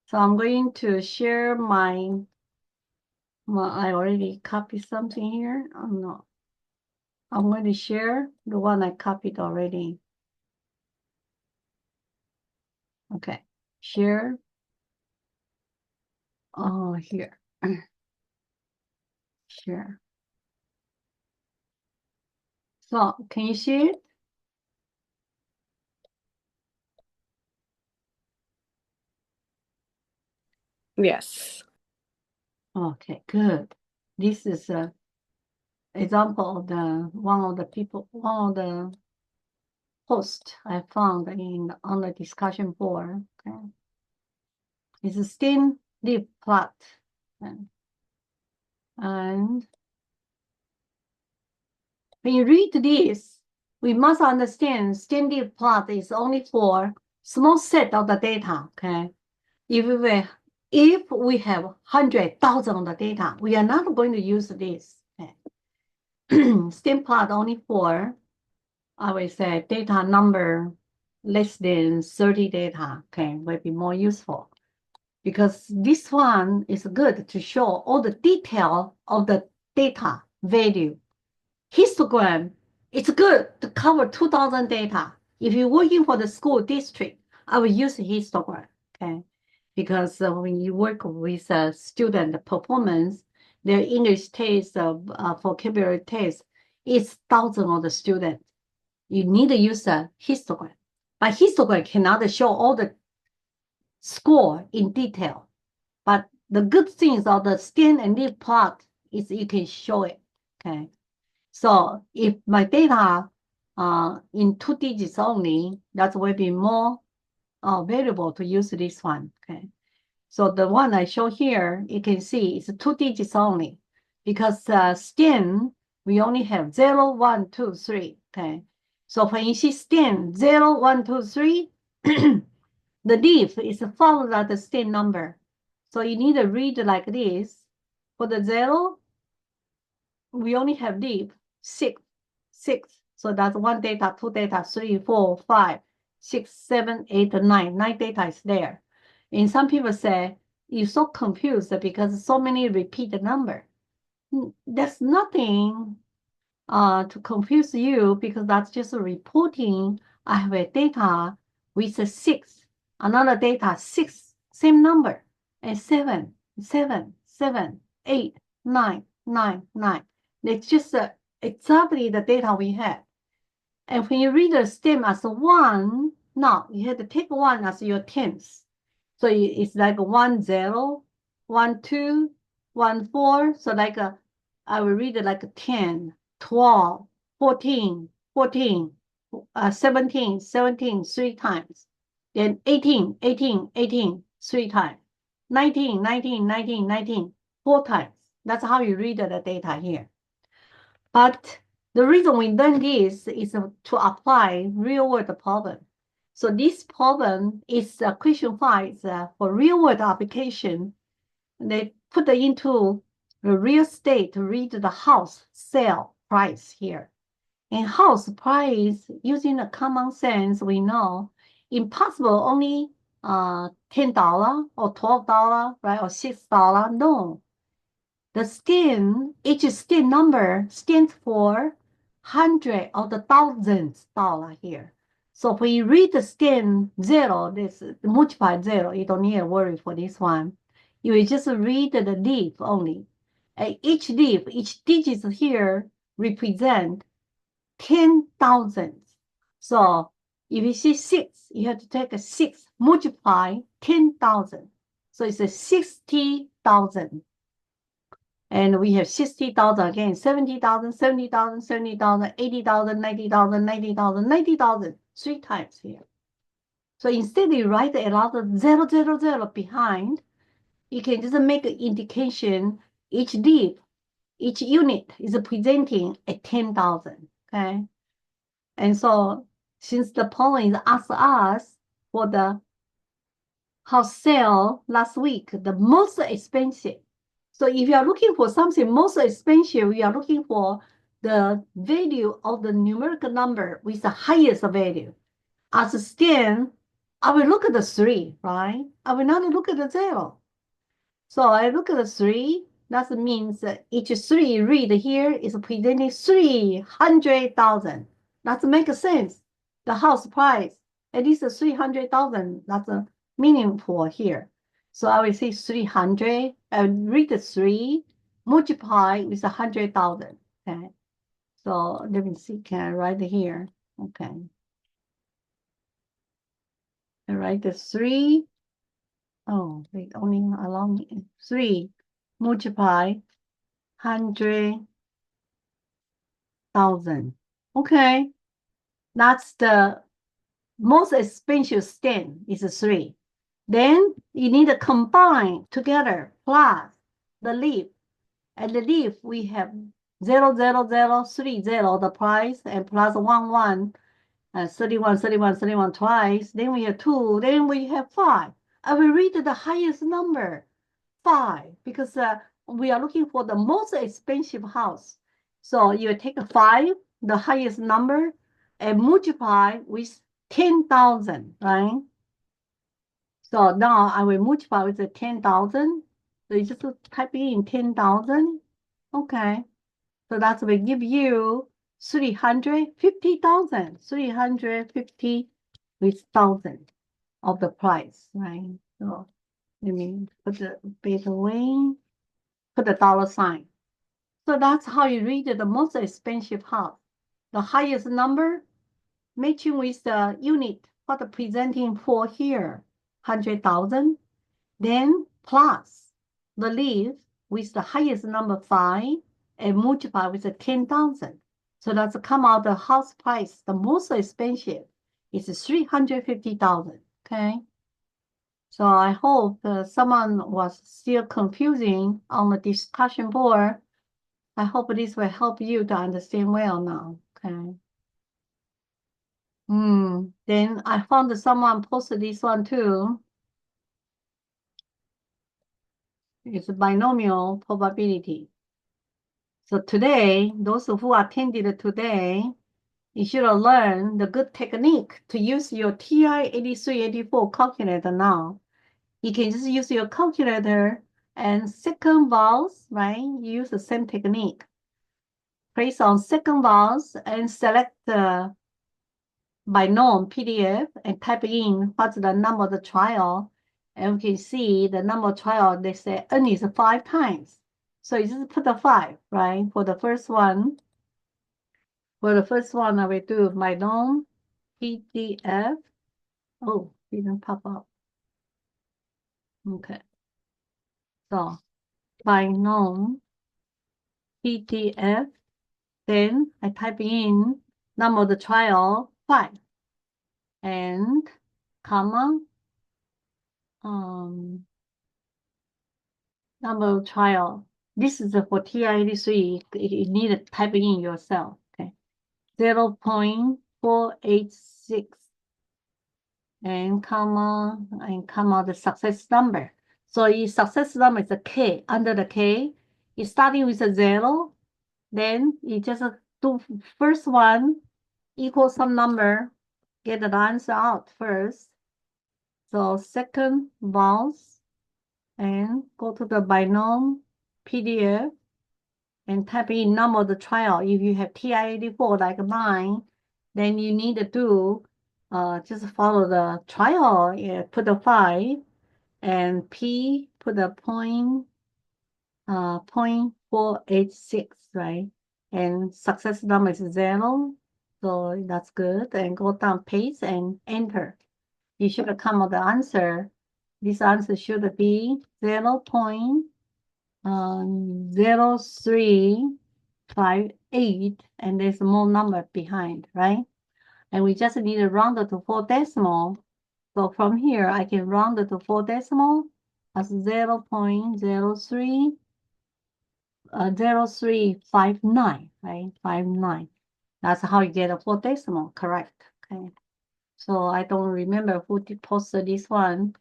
So I'm going to share my I already copied something here. I'm not. I'm going to share the one I copied already. Okay, share. Oh, here. Share. So can you see it? Yes. Okay, good. This is a example of one of the post I found on the discussion board. Okay, it's a steam deep plot, okay. And when you read this, we must understand steam deep plot is only for small set of the data. Okay, if we have 100,000 of the data, we are not going to use this. Okay. Steam plot only for, I would say, data number less than 30 data, okay, will be more useful. Because this one is good to show all the detail of the data value. Histogram, it's good to cover 2,000 data. If you're working for the school district, I will use histogram, okay? Because when you work with a student performance, their English test, vocabulary test, it's thousands of the students. You need to use a histogram. But histogram cannot show all the score in detail. But the good things of the skin and leaf plot is you can show it, okay? So if my data in 2 digits only, that will be more valuable to use this one, okay? So the one I show here, you can see it's 2 digits only because skin, we only have 0, 1, 2, 3, okay? So when you see skin 0, 1, 2, 3, the leaf is followed by the skin number. So you need to read like this. For the 0, we only have leaf 6. So that's 1 data, 2 data, 3, 4, 5, 6, 7, 8, 9. 9 data is there. And some people say, you're so confused because so many repeat number. There's nothing to confuse you because that's just a reporting. I have a data with a 6, another data 6, same number, and 7, 7, 7, 8, 9, 9, 9. It's just exactly the data we have. And when you read the stem as a 1, now you have to take 1 as your tenth. So it's like 1, 0, 1, 2, 1, 4. So like I will read it like 10, 12, 14, 14, 17, 17, 3 times. Then 18, 18, 18, 3 times. 19, 19, 19, 19, 4 times. That's how you read the data here. But the reason we learn this is to apply real-world problem. So this problem is question 5 is for real-world application. They put it into the real estate to read the house sale price here. And house price, using the common sense, we know impossible only $10 or $12, right, or $6. No. The skin, each skin number stands for hundred of the thousands dollar here. So when you read the skin 0, this multiply 0, you don't need to worry for this one. You will just read the leaf only. Each leaf, each digit here represent 10,000. So if you see 6, you have to take a 6, multiply 10,000. So it's a 60,000. And we have 60,000 again, 70,000, 70,000, 70,000, 80,000, 90,000, 90,000, 90,000, 3 times here. So instead you write a lot of 0, 0, 0 behind, you can just make an indication each leaf, each unit is presenting a 10,000, okay? And so since the point asked us for the house sale last week, the most expensive. So if you are looking for something most expensive, you are looking for the value of the numerical number with the highest value. As a stand, I will look at the 3, right? I will not look at the 0. So I look at the 3. That means that each 3 read here is presenting 300,000. That makes sense. The house price, at least 300,000. That's meaningful here. So I will say 300. I will read the 3, multiply with 100,000. Okay. So let me see. Can I write it here? Okay. I write the 3. Oh, wait, only allow me 3 multiply 100,000. Okay, that's the most expensive stand is a 3. Then you need to combine together plus the leaf. At the leaf we have 00030 the price and plus 11 31 twice. Then we have 2. Then we have 5. I will read the highest number, 5, because we are looking for the most expensive house. So you take 5, the highest number, and multiply with 10,000, right? So now I will multiply with the 10,000. So you just type in 10,000. Okay. So that will give you 350,000. 350,000 of the price, right? So let me put the beta way, put the dollar sign. So that's how you read the most expensive house. The highest number matching with the unit, what the presenting for here, 100,000. Then plus the leaf with the highest number 5 and multiply with the 10,000. So that's come out the house price. The most expensive is 350,000. Okay. So I hope someone was still confusing on the discussion board. I hope this will help you to understand well now. Okay. Then I found someone posted this one too. It's a binomial probability. So today, those who attended today, you should have learned the good technique to use your TI-8384 calculator now. You can just use your calculator and second vowels, right? You use the same technique. Place on second vowels and select the binom PDF and type in what's the number of the trial. And we can see the number of trial, they say N is 5 times. So you just put the 5, right? For the first one, I will do binom PDF. Oh, didn't pop up. Okay. So binom PDF. Then I type in number of the trial 5 and comma number of trial. This is for TI-83. You need to type in yourself. Okay, 0.486 and comma the success number. So the success number is a K. Under the K, it's starting with a 0. Then you just do first one equal some number, get the answer out first. So second bounce and go to the binom PDF and type in number of the trial. If you have TI-84 like mine, then you need to do just follow the trial. Yeah, put the 5 and P put the 0.486, right? And success number is 0. So that's good. And go down, paste and enter. You should come up the answer. This answer should be 0.0358, and there's more number behind, right? And we just need to round it to 4 decimal. So from here, I can round it to 4 decimal as 0.0359, right? 59. That's how you get a 4 decimal, correct? Okay. So I don't remember who posted this one.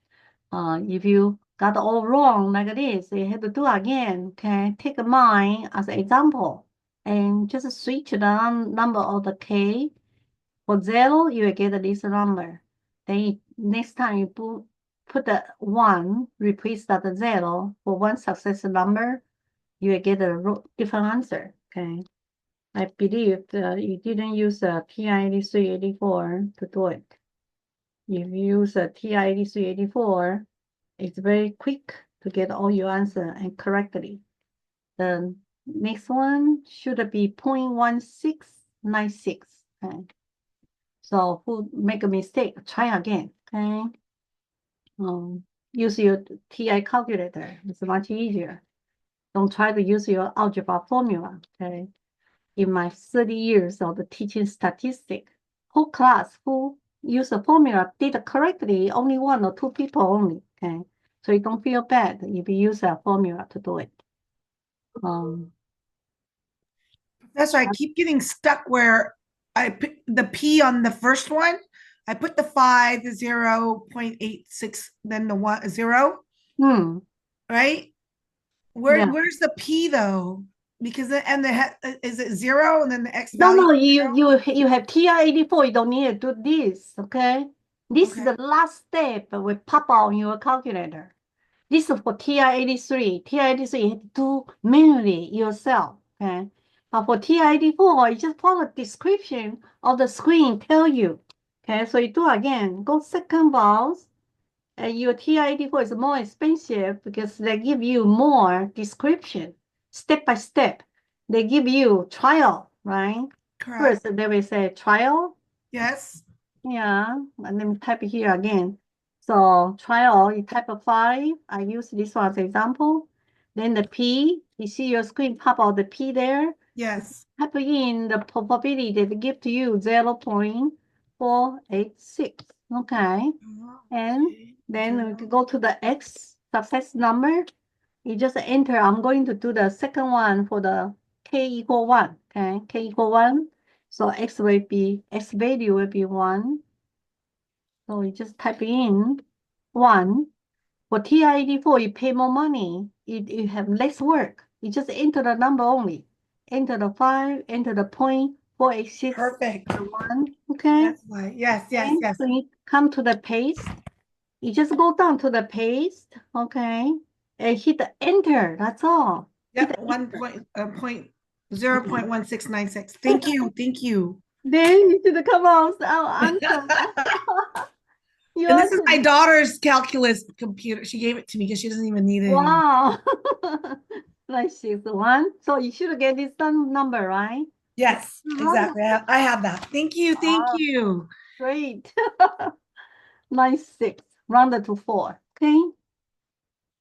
If you got all wrong like this, you have to do again. Okay, take mine as an example and just switch the number of the K. For 0, you will get this number. Then next time you put the 1, replace that 0 for one successive number, you will get a different answer. Okay. I believe you didn't use a TI-8384 to do it. If you use a TI-8384, it's very quick to get all your answer and correctly. The next one should be 0.1696. Okay. So who make a mistake, try again. Okay. Use your TI calculator. It's much easier. Don't try to use your algebra formula. Okay. In my 30 years of teaching statistics, whole class who use the formula did it correctly, only 1 or 2 people only. Okay. So you don't feel bad if you use a formula to do it. Professor, I keep getting stuck where I put the P on the first one. I put the 5, the 0.86, then the 1, 0, right? Yeah. Where's the P though? Because is it 0 and then the X No, value? you have TI-84. You don't need to do this. Okay. This is Okay. the last step will pop on your calculator. This is for TI-83. TI-83 you have to do manually yourself. Okay. But for TI-84, you just follow the description of the screen tell you. Okay. So you do again. Go second vowels. And your TI-84 is more expensive because they give you more description, step by step. They give you trial, right? Correct. First, they will say trial. Yes. Yeah, and then type it here again. So trial, you type a 5. I use this one as example. Then the P, you see your screen pop out the P there. Yes. Type in the probability they give to you 0.486. Okay. And then we can go to the X success number. You just enter. I'm going to do the second one for the K equal 1. Okay, K equal 1. So X value will be 1. So you just type in 1. For TI-84, you pay more money. You have less work. You just enter the number only. Enter the 5, enter the 0.486. Perfect. The 1. Okay. That's why. Yes. Okay, so you come to the paste. You just go down to the paste, okay, and hit the enter. That's all. Yep. 0.1696. Thank you. Thank you. Then you should come out our answer. And this is my daughter's calculus computer. She gave it to me because she doesn't even need it anymore. Wow. Nice, 1. So you should get this number, right? Yes, exactly. I have that. Thank you. Thank Wow. you. Great. Nice 6. Rounded to 4. Okay.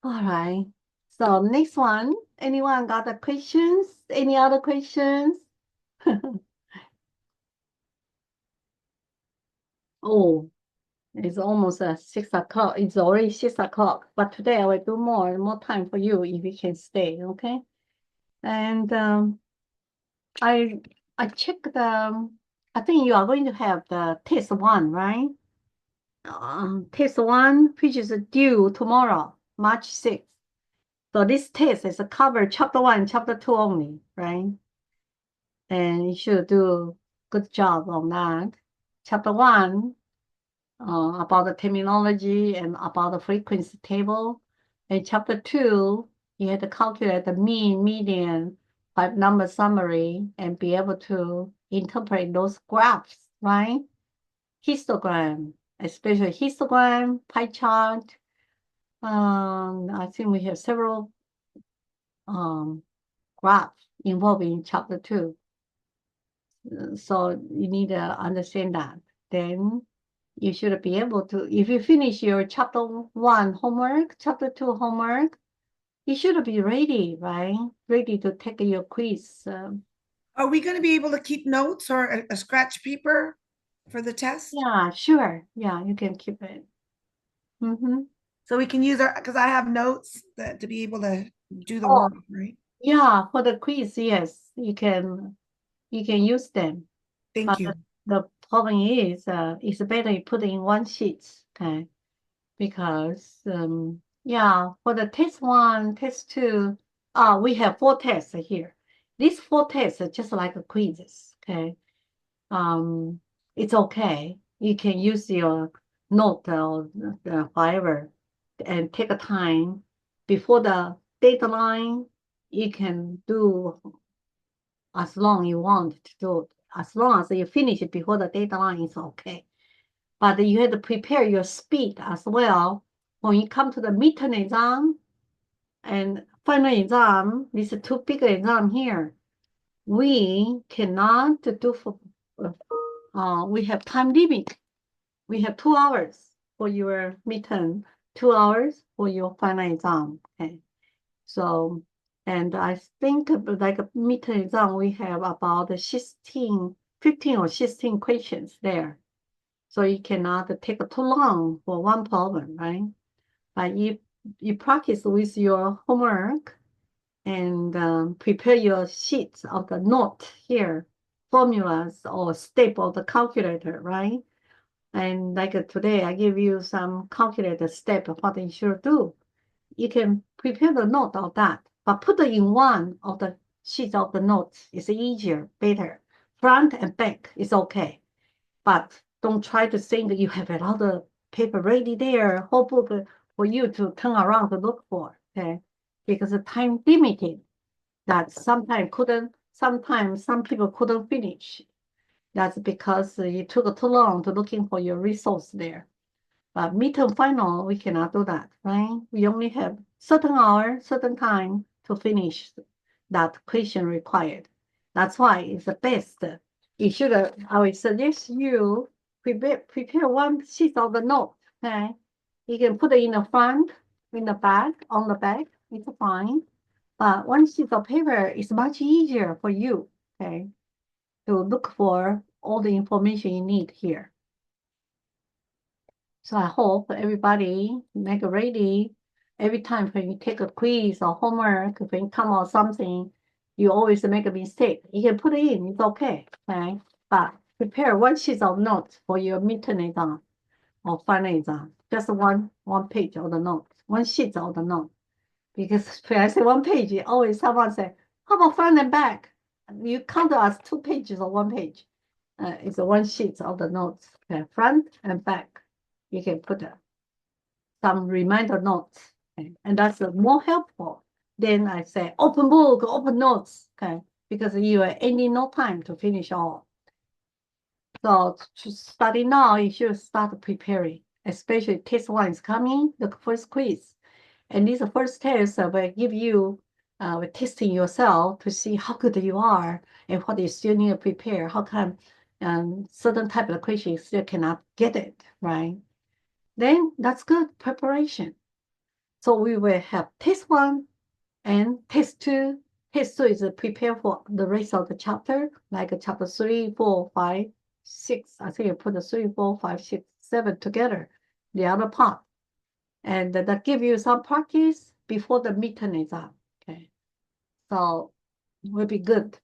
All right. So next one. Anyone got the questions? Any other questions? Oh, it's almost 6 o'clock. It's already 6 o'clock. But today I will do more time for you if you can stay. Okay. And I checked the. I think you are going to have the test 1, right? Test 1, which is due tomorrow, March 6th. So this test is cover chapter 1, chapter 2 only, right? And you should do good job on that. Chapter 1, about the terminology and about the frequency table. And chapter 2, you have to calculate the mean, median, 5-number summary, and be able to interpret those graphs, right? Histogram, especially histogram, pie chart. I think we have several graphs involved in chapter 2. So you need to understand that. Then you should be able to, if you finish your chapter 1 homework, chapter 2 homework, you should be ready, right? Ready to take your quiz. Are we going to be able to keep notes or a scratch paper for the test? Yeah, sure. Yeah, you can keep it. So we can use because I have notes to be able to do the work, right? Yeah, for the quiz, yes, you can use them. Thank you. The problem is, it's better you put it in one sheet, okay? Because, yeah, for the test 1, test 2, we have 4 tests here. These 4 tests are just like quizzes, okay? It's okay. You can use your note or whatever and take a time before the deadline. You can do as long you want to do it. As long as you finish it before the deadline, it's okay. But you have to prepare your speed as well. When you come to the midterm exam and final exam, these are 2 big exams here. We cannot do for, we have time limit. We have 2 hours for your midterm, 2 hours for your final exam. Okay. So, and I think like a midterm exam, we have about 15 or 16 questions there. So you cannot take too long for one problem, right? But if you practice with your homework and prepare your sheets of the note here, formulas or step of the calculator, right? And like today, I give you some calculator step of what you should do. You can prepare the note of that, but put it in one of the sheets of the notes. It's easier, better. Front and back is okay, but don't try to think that you have another paper ready there, whole book for you to turn around to look for, okay? Because the time limited, that sometimes some people couldn't finish. That's because it took too long to looking for your resource there. But midterm final, we cannot do that, right? We only have certain hour, certain time to finish that question required. That's why it's the best. You should, I would suggest you prepare one sheet of the note, okay? You can put it in the front, in the back, on the back, it's fine. But one sheet of paper is much easier for you, okay, to look for all the information you need here. So I hope everybody make it ready. Every time when you take a quiz or homework, when you come out something, you always make a mistake. You can put it in, it's okay, okay? But prepare one sheet of notes for your midterm exam or final exam. Just one page of the notes, one sheet of the note. Because when I say 1 page, always someone say, how about front and back? You count as 2 pages or 1 page. It's one sheet of the notes, okay? Front and back. You can put some reminder notes, okay? And that's more helpful. Then I say open book, open notes, okay? Because you are ending no time to finish all. So to study now, you should start preparing, especially test 1 is coming, the first quiz. And this first test will give you, testing yourself to see how good you are and what you still need to prepare. How come certain type of question you still cannot get it, right? Then that's good preparation. So we will have test 1 and test 2. Test 2 is prepare for the rest of the chapter, like chapter 3, 4, 5, 6. I think you put the 3, 4, 5, 6, 7 together, the other part. And that give you some practice before the midterm exam, okay? So will be good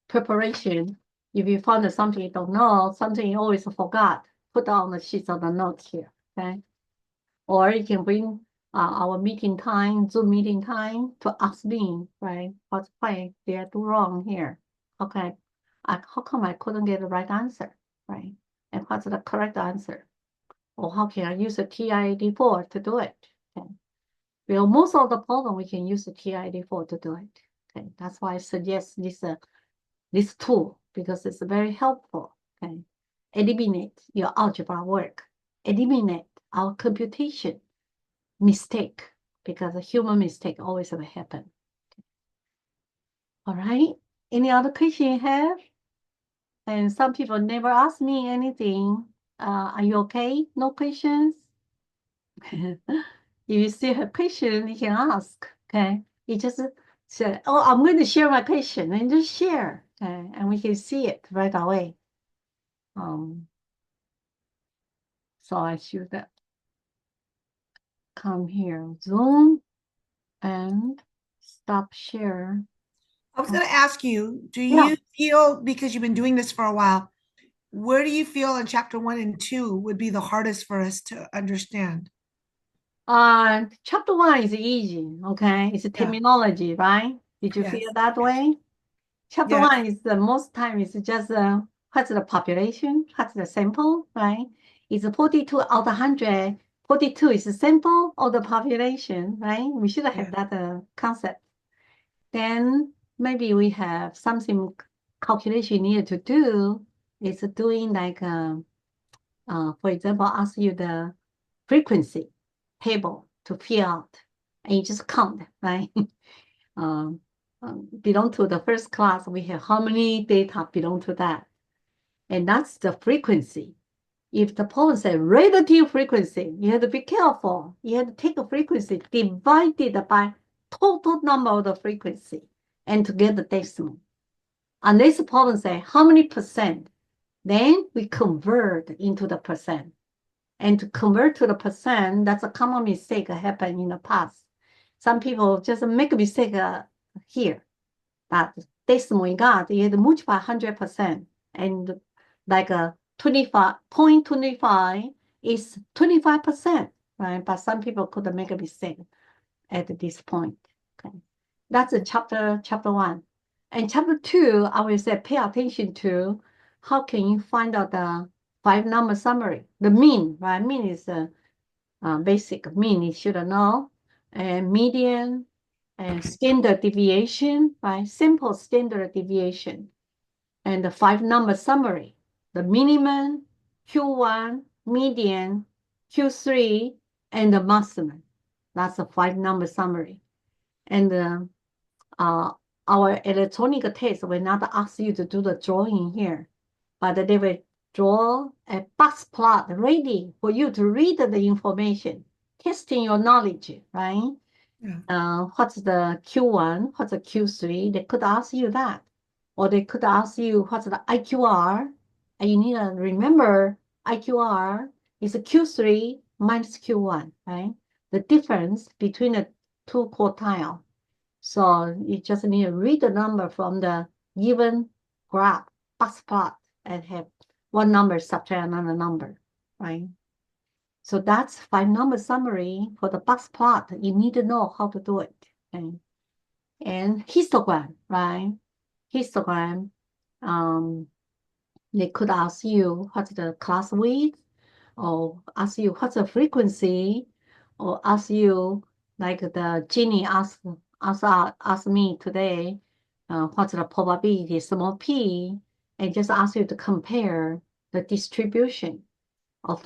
preparation. If you found something you don't know, something you always forgot, put on the sheets of the notes here, okay? Or you can bring our meeting time, Zoom meeting time to ask me, right? What's why did I do wrong here? Okay, how come I couldn't get the right answer, right? And what's the correct answer? Or how can I use a TI-84 to do it? Okay. Well, most of the problem we can use the TI-84 to do it. Okay, that's why I suggest this tool because it's very helpful. Okay, eliminate your algebra work, eliminate our computation mistake because a human mistake always will happen. Okay. All right. Any other question you have? And some people never ask me anything. Are you okay? No questions? If you still have question, you can ask. Okay. You just say, oh, I'm going to share my question and just share. Okay. And we can see it right away. So I should come here, Zoom, and stop share. I was going to ask you, do Yeah. you feel, because you've been doing this for a while, where do you feel in chapter 1 and 2 would be the hardest for us to understand? Chapter 1 is easy, okay? It's a terminology, right? Did you feel Yes. that way? Chapter Yes. 1 is the most time is just what's the population, what's the sample, right? It's 42 out of 100. 42 is the sample of the population, right? We should have that concept. Then maybe we have something calculation needed to do. It's doing like, for example, ask you the frequency table to fill out, and you just count, right? Belong to the first class, we have how many data belong to that, and that's the frequency. If the problem says relative frequency, you have to be careful. You have to take a frequency divided by total number of the frequency and to get the decimal. Unless the problem say how many percent, then we convert into the percent. And to convert to the percent, that's a common mistake that happened in the past. Some people just make a mistake here. That decimal you got, you had to multiply 100%. And like a 25.25 is 25%, right? But some people could make a mistake at this point. Okay. That's a chapter 1. And chapter 2, I will say pay attention to how can you find out the 5-number summary, the mean, right? Mean is a basic mean you should know, and median and standard deviation, right? Simple standard deviation, and the 5-number summary, the minimum, Q1, median, Q3, and the maximum. That's a 5-number summary. And our electronic test will not ask you to do the drawing here, but they will draw a box plot ready for you to read the information, testing your knowledge, right? What's the Q1, what's the Q3? They could ask you that. Or they could ask you what's the IQR, and you need to remember IQR is a Q3 minus Q1, right? The difference between the two quartile. So you just need to read the number from the given graph, box plot, and have one number subtract another number, right? So that's 5-number summary for the box plot. You need to know how to do it. Okay? And histogram, right? Histogram, they could ask you what's the class width, or ask you what's the frequency, or ask you like the Ginny asked me today, what's the probability, small p, and just ask you to compare the distribution of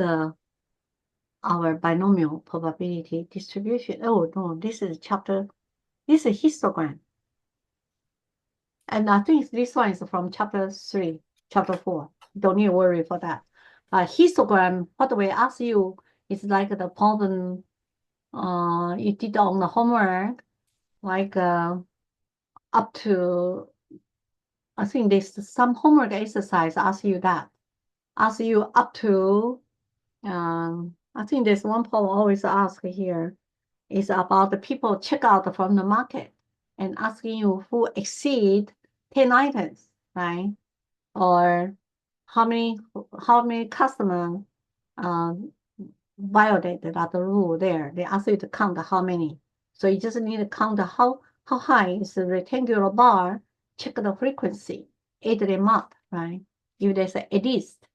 our binomial probability distribution. Oh no, this is this is histogram. And I think this one is from chapter 3, chapter 4. Don't need to worry for that. Histogram, what we ask you is like the problem you did on the homework, like up to, I think there's some homework exercise ask you that. Ask you up to, I think there's one problem always ask here is about the people check out from the market and asking you who exceed 10 items, right? Or how many customers violated that rule there. They ask you to count how many. So you just need to count how high is the rectangular bar, check the frequency, add them up, right? If there's at least,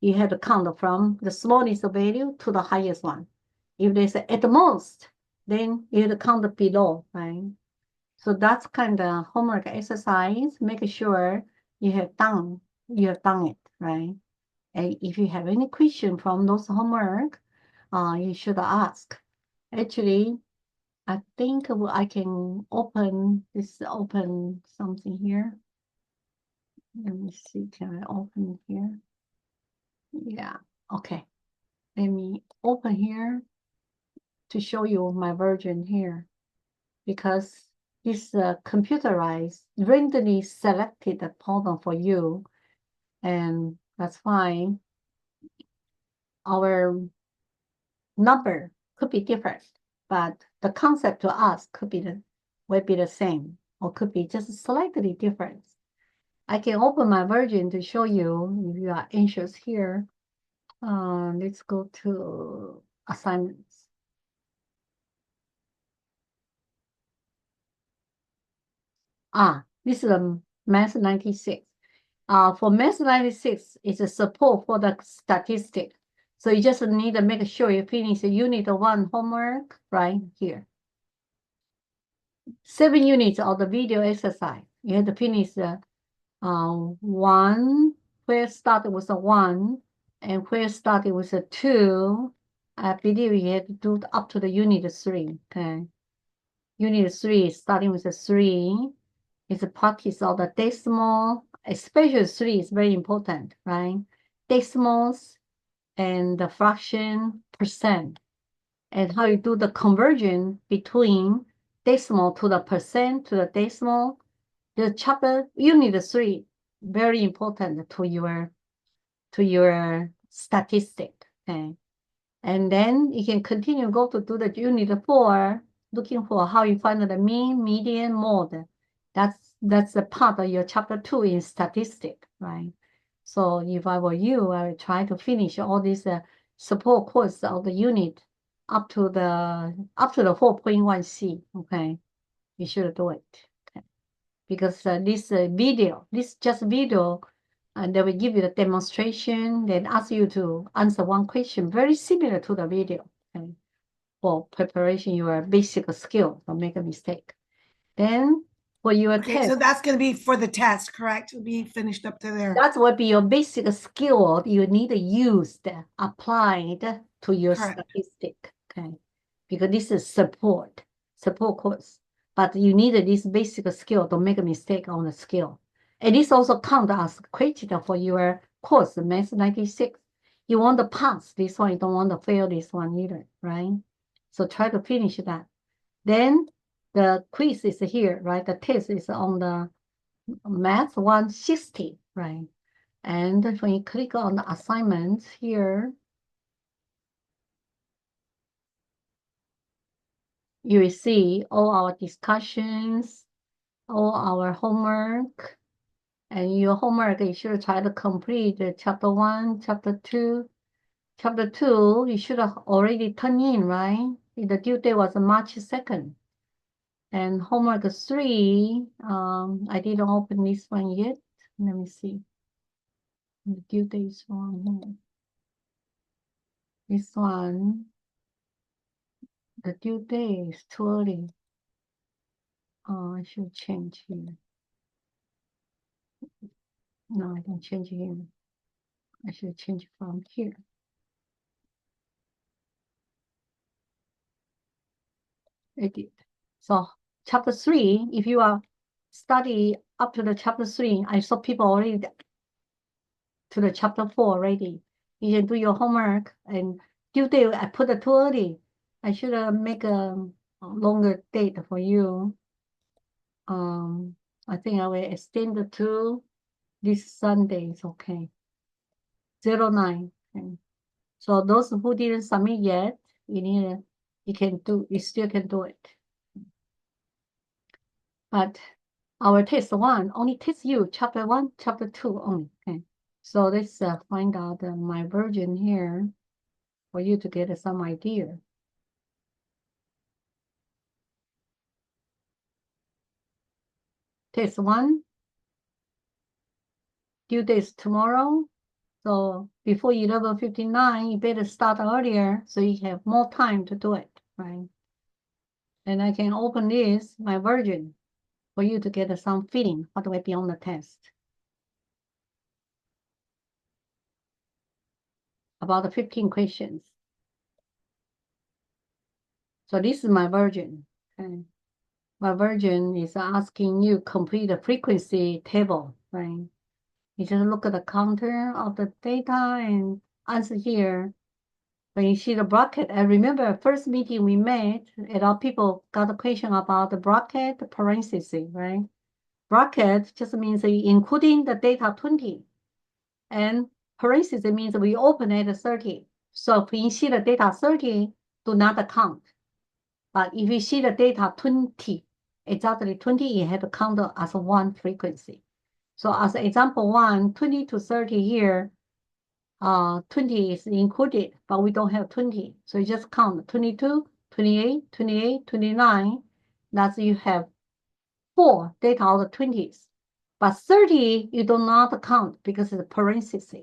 you have to count from the smallest value to the highest one. If there's at the most, then you have to count below, right? So that's kind of homework exercise. Make sure you have done it, right? And if you have any question from those homework, you should ask. Actually, I think I can open something here. Let me see, can I open here? Yeah, okay. Let me open here to show you my version here, because it's computerized, randomly selected the problem for you, and that's fine. Our number could be different, but the concept to us will be the same, or could be just slightly different. I can open my version to show you if you are anxious here. Let's go to assignments. This is a Math 96. For Math 96, it's a support for the statistic. So you just need to make sure you finish the unit 1 homework right here. 7 units of the video exercise. You have to finish the 1, where started with a 1, and where started with a 2. I believe you have to do up to the unit 3. Okay. Unit 3, starting with a 3, is a practice of the decimal, especially 3 is very important, right? Decimals and the fraction percent, and how you do the conversion between decimal to the percent to the decimal. The chapter unit 3 very important to your statistic. Okay, and then you can continue go to do the unit 4, looking for how you find the mean, median, mode. That's the part of your chapter 2 in statistic, right? So if I were you, I would try to finish all these support course of the unit up to the 4.1C. Okay, you should do it. Okay, because this just video, and they will give you the demonstration, then ask you to answer one question very similar to the video. Okay, for preparation your basic skill, don't make a mistake. Then for your Okay, test, so that's going to be for the test, correct? It'll be finished up to there. that will be your basic skill you need to use applied to your Correct. statistic. Okay, because this is support course, but you need this basic skill. Don't make a mistake on the skill, and this also count as credit for your course, Math 96. You want to pass this one, you don't want to fail this one either, right? So try to finish that. Then the quiz is here, right? The test is on the Math 160, right? And when you click on the assignments here, you will see all our discussions, all our homework, and your homework, you should try to complete the chapter 1, chapter 2. Chapter 2, you should have already turned in, right? The due date was March 2nd. And homework 3, I didn't open this one yet. Let me see. The due date is wrong here. This one, the due date is too early. I should change here. No, I don't change here. I should change from here. I did. So chapter 3, if you are study up to the chapter 3, I saw people already to the chapter 4 already. You can do your homework, and due date I put it too early. I should make a longer date for you. I think I will extend it to this Sunday. It's okay. 09. Okay. So those who didn't submit yet, you still can do it. But our test 1 only tests you chapter 1, chapter 2 only. Okay. So let's find out my version here for you to get some idea. Test 1, due date is tomorrow. So before 11:59, you better start earlier so you have more time to do it, right? And I can open this, my version, for you to get some feeling what will be on the test. About the 15 questions. So this is my version. Okay. My version is asking you complete the frequency table, right? You just look at the counter of the data and answer here. When you see the bracket, I remember first meeting we made, a lot of people got a question about the bracket, the parenthesis, right? Bracket just means including the data 20. And parenthesis means we open at 30. So if you see the data 30, do not count. But if you see the data 20, exactly 20, you have to count as one frequency. So as example 1, 20 to 30 here, 20 is included, but we don't have 20. So you just count 22, 28, 28, 29. That's you have 4 data out of 20s. But 30, you do not count because it's parenthesis.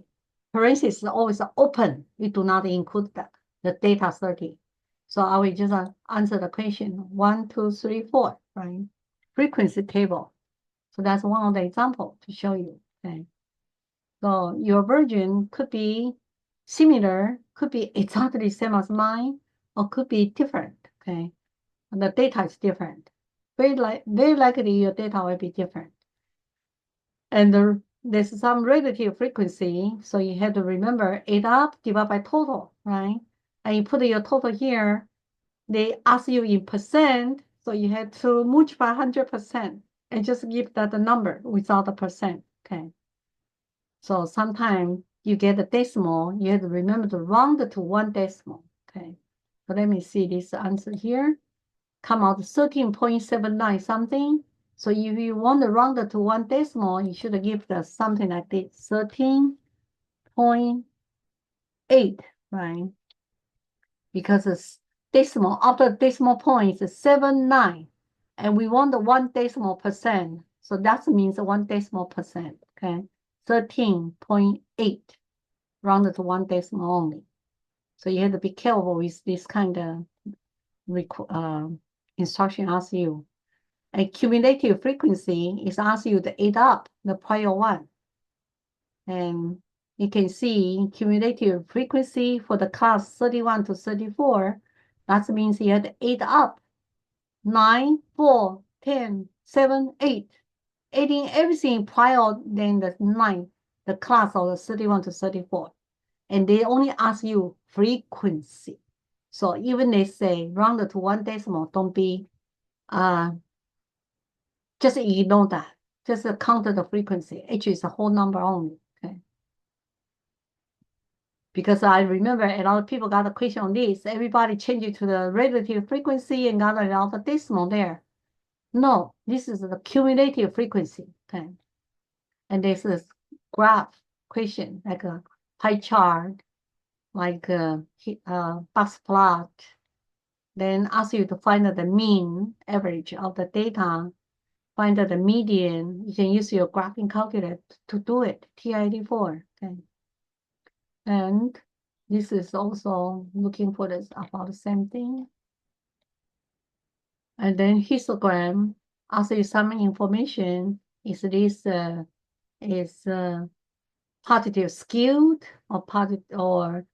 Parenthesis is always open. You do not include that, the data 30. So I will just answer the question 1, 2, 3, 4, right? Frequency table. So that's one of the examples to show you. Okay. So your version could be similar, could be exactly same as mine, or could be different. Okay. And the data is different. Very likely your data will be different. And there's some relative frequency, so you have to remember add up, divide by total, right? And you put your total here. They ask you in percent, so you have to multiply 100% and just give that the number without the percent. Okay. So sometimes you get a decimal, you have to remember to round it to 1 decimal. Okay. So let me see this answer here. Come out 13.79 something. So if you want to round it to 1 decimal, you should give the something like this, 13.8, right? Because it's decimal, after decimal point is 79. And we want the 1 decimal percent. So that means 1 decimal percent, okay? 13.8, rounded to 1 decimal only. So you have to be careful with this kind of instruction asks you. A cumulative frequency is asks you to add up the prior one. And you can see cumulative frequency for the class 31 to 34. That means you have to add up 9, 4, 10, 7, 8. Adding everything prior than the 9, the class of the 31 to 34. And they only ask you frequency. So even they say rounded to 1 decimal, don't be, just ignore that. Just count the frequency. H is a whole number only, okay? Because I remember a lot of people got a question on this. Everybody changed it to the relative frequency and got a lot of decimal there. No, this is the cumulative frequency, okay? And this is graph question, like a pie chart, like a box plot. Then ask you to find the mean average of the data, find the median. You can use your graphing calculator to do it, TI-84, okay? And this is also looking for this about the same thing. And then histogram, also some information. Is this positive skewed or positive or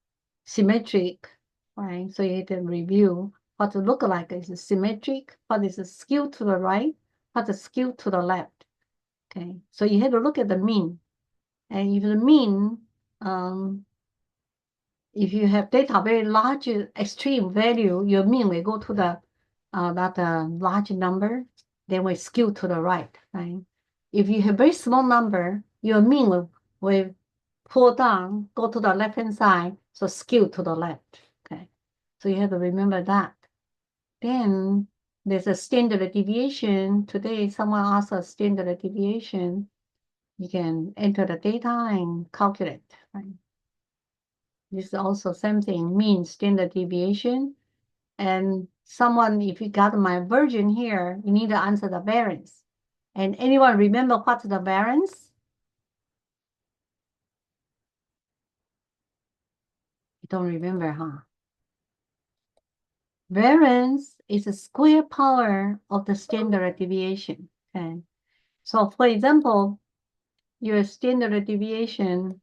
symmetric, right? So you have to review what it look like. Is it symmetric? What is skewed to the right? What is skewed to the left? Okay, so you have to look at the mean. And if the mean, if you have data very large extreme value, your mean will go to the that large number, then will skew to the right, right? If you have very small number, your mean will pull down, go to the left hand side, so skew to the left. Okay, so you have to remember that. Then there's a standard deviation. Today, someone asked a standard deviation. You can enter the data and calculate, right? This is also same thing, mean standard deviation. And someone, if you got my version here, you need to answer the variance. And anyone remember what's the variance? You don't remember, huh? Variance is a square power of the standard deviation. Okay. So for example, your standard deviation,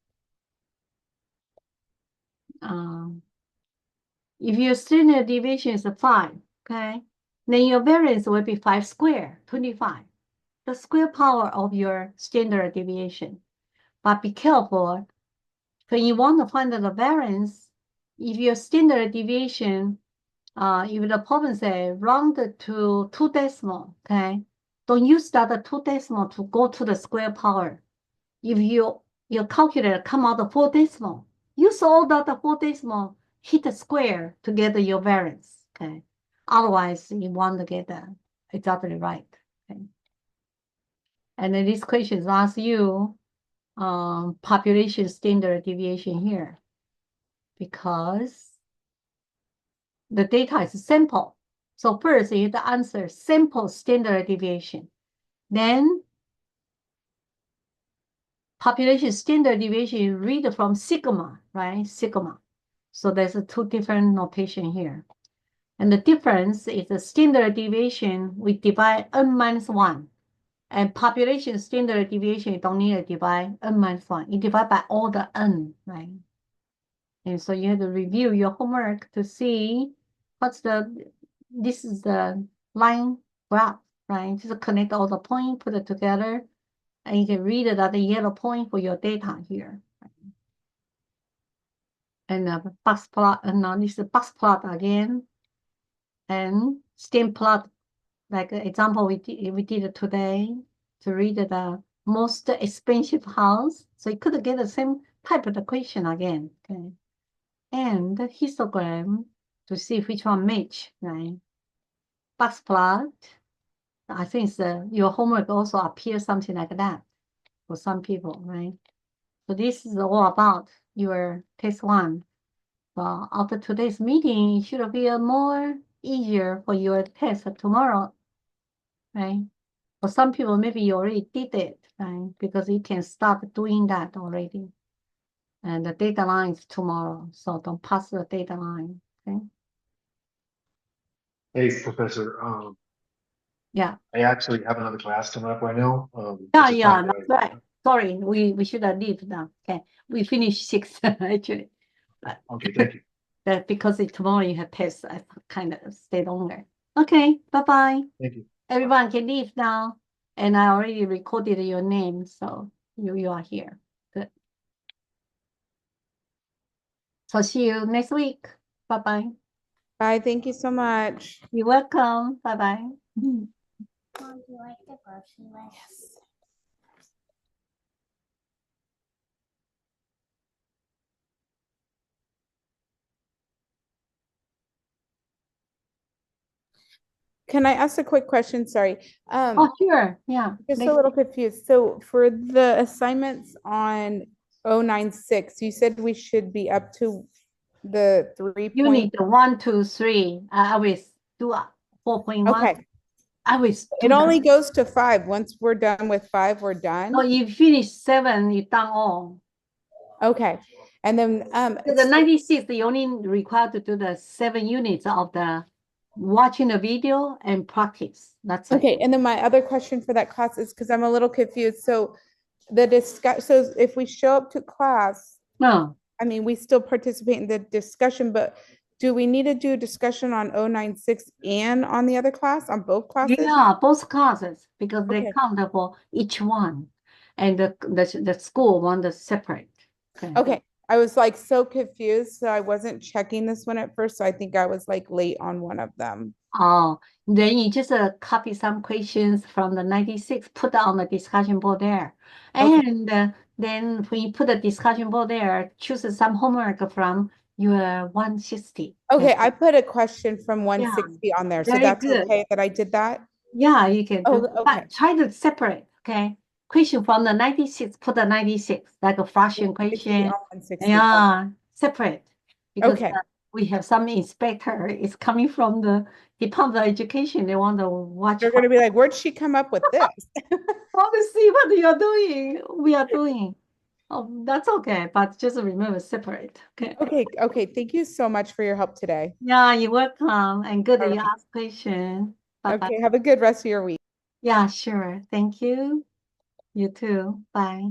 if your standard deviation is 5, okay, then your variance will be 5 squared, 25. The square power of your standard deviation. But be careful, when you want to find the variance, if your standard deviation, if the problem say round to 2 decimal, okay, don't use that 2 decimal to go to the square power. If your calculator come out the 4 decimal, use all that 4 decimal, hit the square to get your variance, okay? Otherwise, you want to get exactly right, okay? And then this question asks you population standard deviation here, because the data is sample. So first you have to answer sample standard deviation. Then population standard deviation, you read from sigma, right? Sigma. So there's two different notation here. And the difference is the standard deviation, we divide n-1. And population standard deviation, you don't need to divide n-1. You divide by all the n, right? And so you have to review your homework to see this is the line graph, right? Just connect all the points, put it together, and you can read it at the yellow point for your data here. And the box plot, and now this is box plot again, and stem plot, like example we did it today to read the most expensive house. So you could get the same type of equation again, okay? And the histogram to see which one match, right? Box plot, I think your homework also appears something like that for some people, right? So this is all about your test one. Well, after today's meeting, it should be more easier for your test tomorrow, right? For some people, maybe you already did it, right? Because you can start doing that already. And the deadline is tomorrow, so don't pass the deadline, okay? Hey, Professor. Yeah. I actually have another class coming up right now. Yeah, is it yeah, fine if that's right. Sorry, we should have leave now. Okay, we finished 6 actually. But Okay, thank you. that because tomorrow you have tests, I kind of stay longer. Okay, bye-bye. Thank you. Everyone can leave now. And I already recorded your name, so you are here. Good. So see you next week. Bye-bye. Bye. Thank you so much. You're welcome. Bye-bye. Mom, do you like the grocery list? Can I ask a quick question? Sorry. Oh, sure. Yeah. Just a Next little confused. So for the assignments on 096, you said we should be up to the 3 You point. need 1, 2, 3. I always do 4.1. Okay. I always do It only that. goes to 5. Once we're done with 5, we're done. So you finish 7, you done all. Okay. And then So the 96, you only required to do the 7 units of the watching the video and practice. That's it. okay. And then my other question for that class is because I'm a little confused. So so if we show up to class, No. I mean, we still participate in the discussion, but do we need to do a discussion on 096 and on the other class, on both classes? Yeah, both classes, because they Okay. count for each one. And the school one is separate. Okay. I was like so confused. So I wasn't checking this one at first. So I think I was like late on one of them. Oh, then you just copy some questions from the 96, put on the discussion board there. Okay. And then when you put the discussion board there, choose some homework from your 160. Okay. I put a question from 160 on there. So Very that's good. okay that I did that? Yeah, you can do, Oh, okay. but try to separate, okay? Question from the 96, put the 96, like a fraction 60 question. on 160. Yeah, separate. Because Okay. we have some inspector is coming from the Department of Education. They want to watch. They're going to be like, where'd she come up with this? Want to see what you're doing. We are doing. Oh, that's okay. But just remember, separate. Okay. Okay. Okay. Thank you so much for your help today. Yeah, you're welcome. And good that All you right. asked question. Bye-bye. Okay. Have a good rest of your week. Yeah, sure. Thank you. You too. Bye.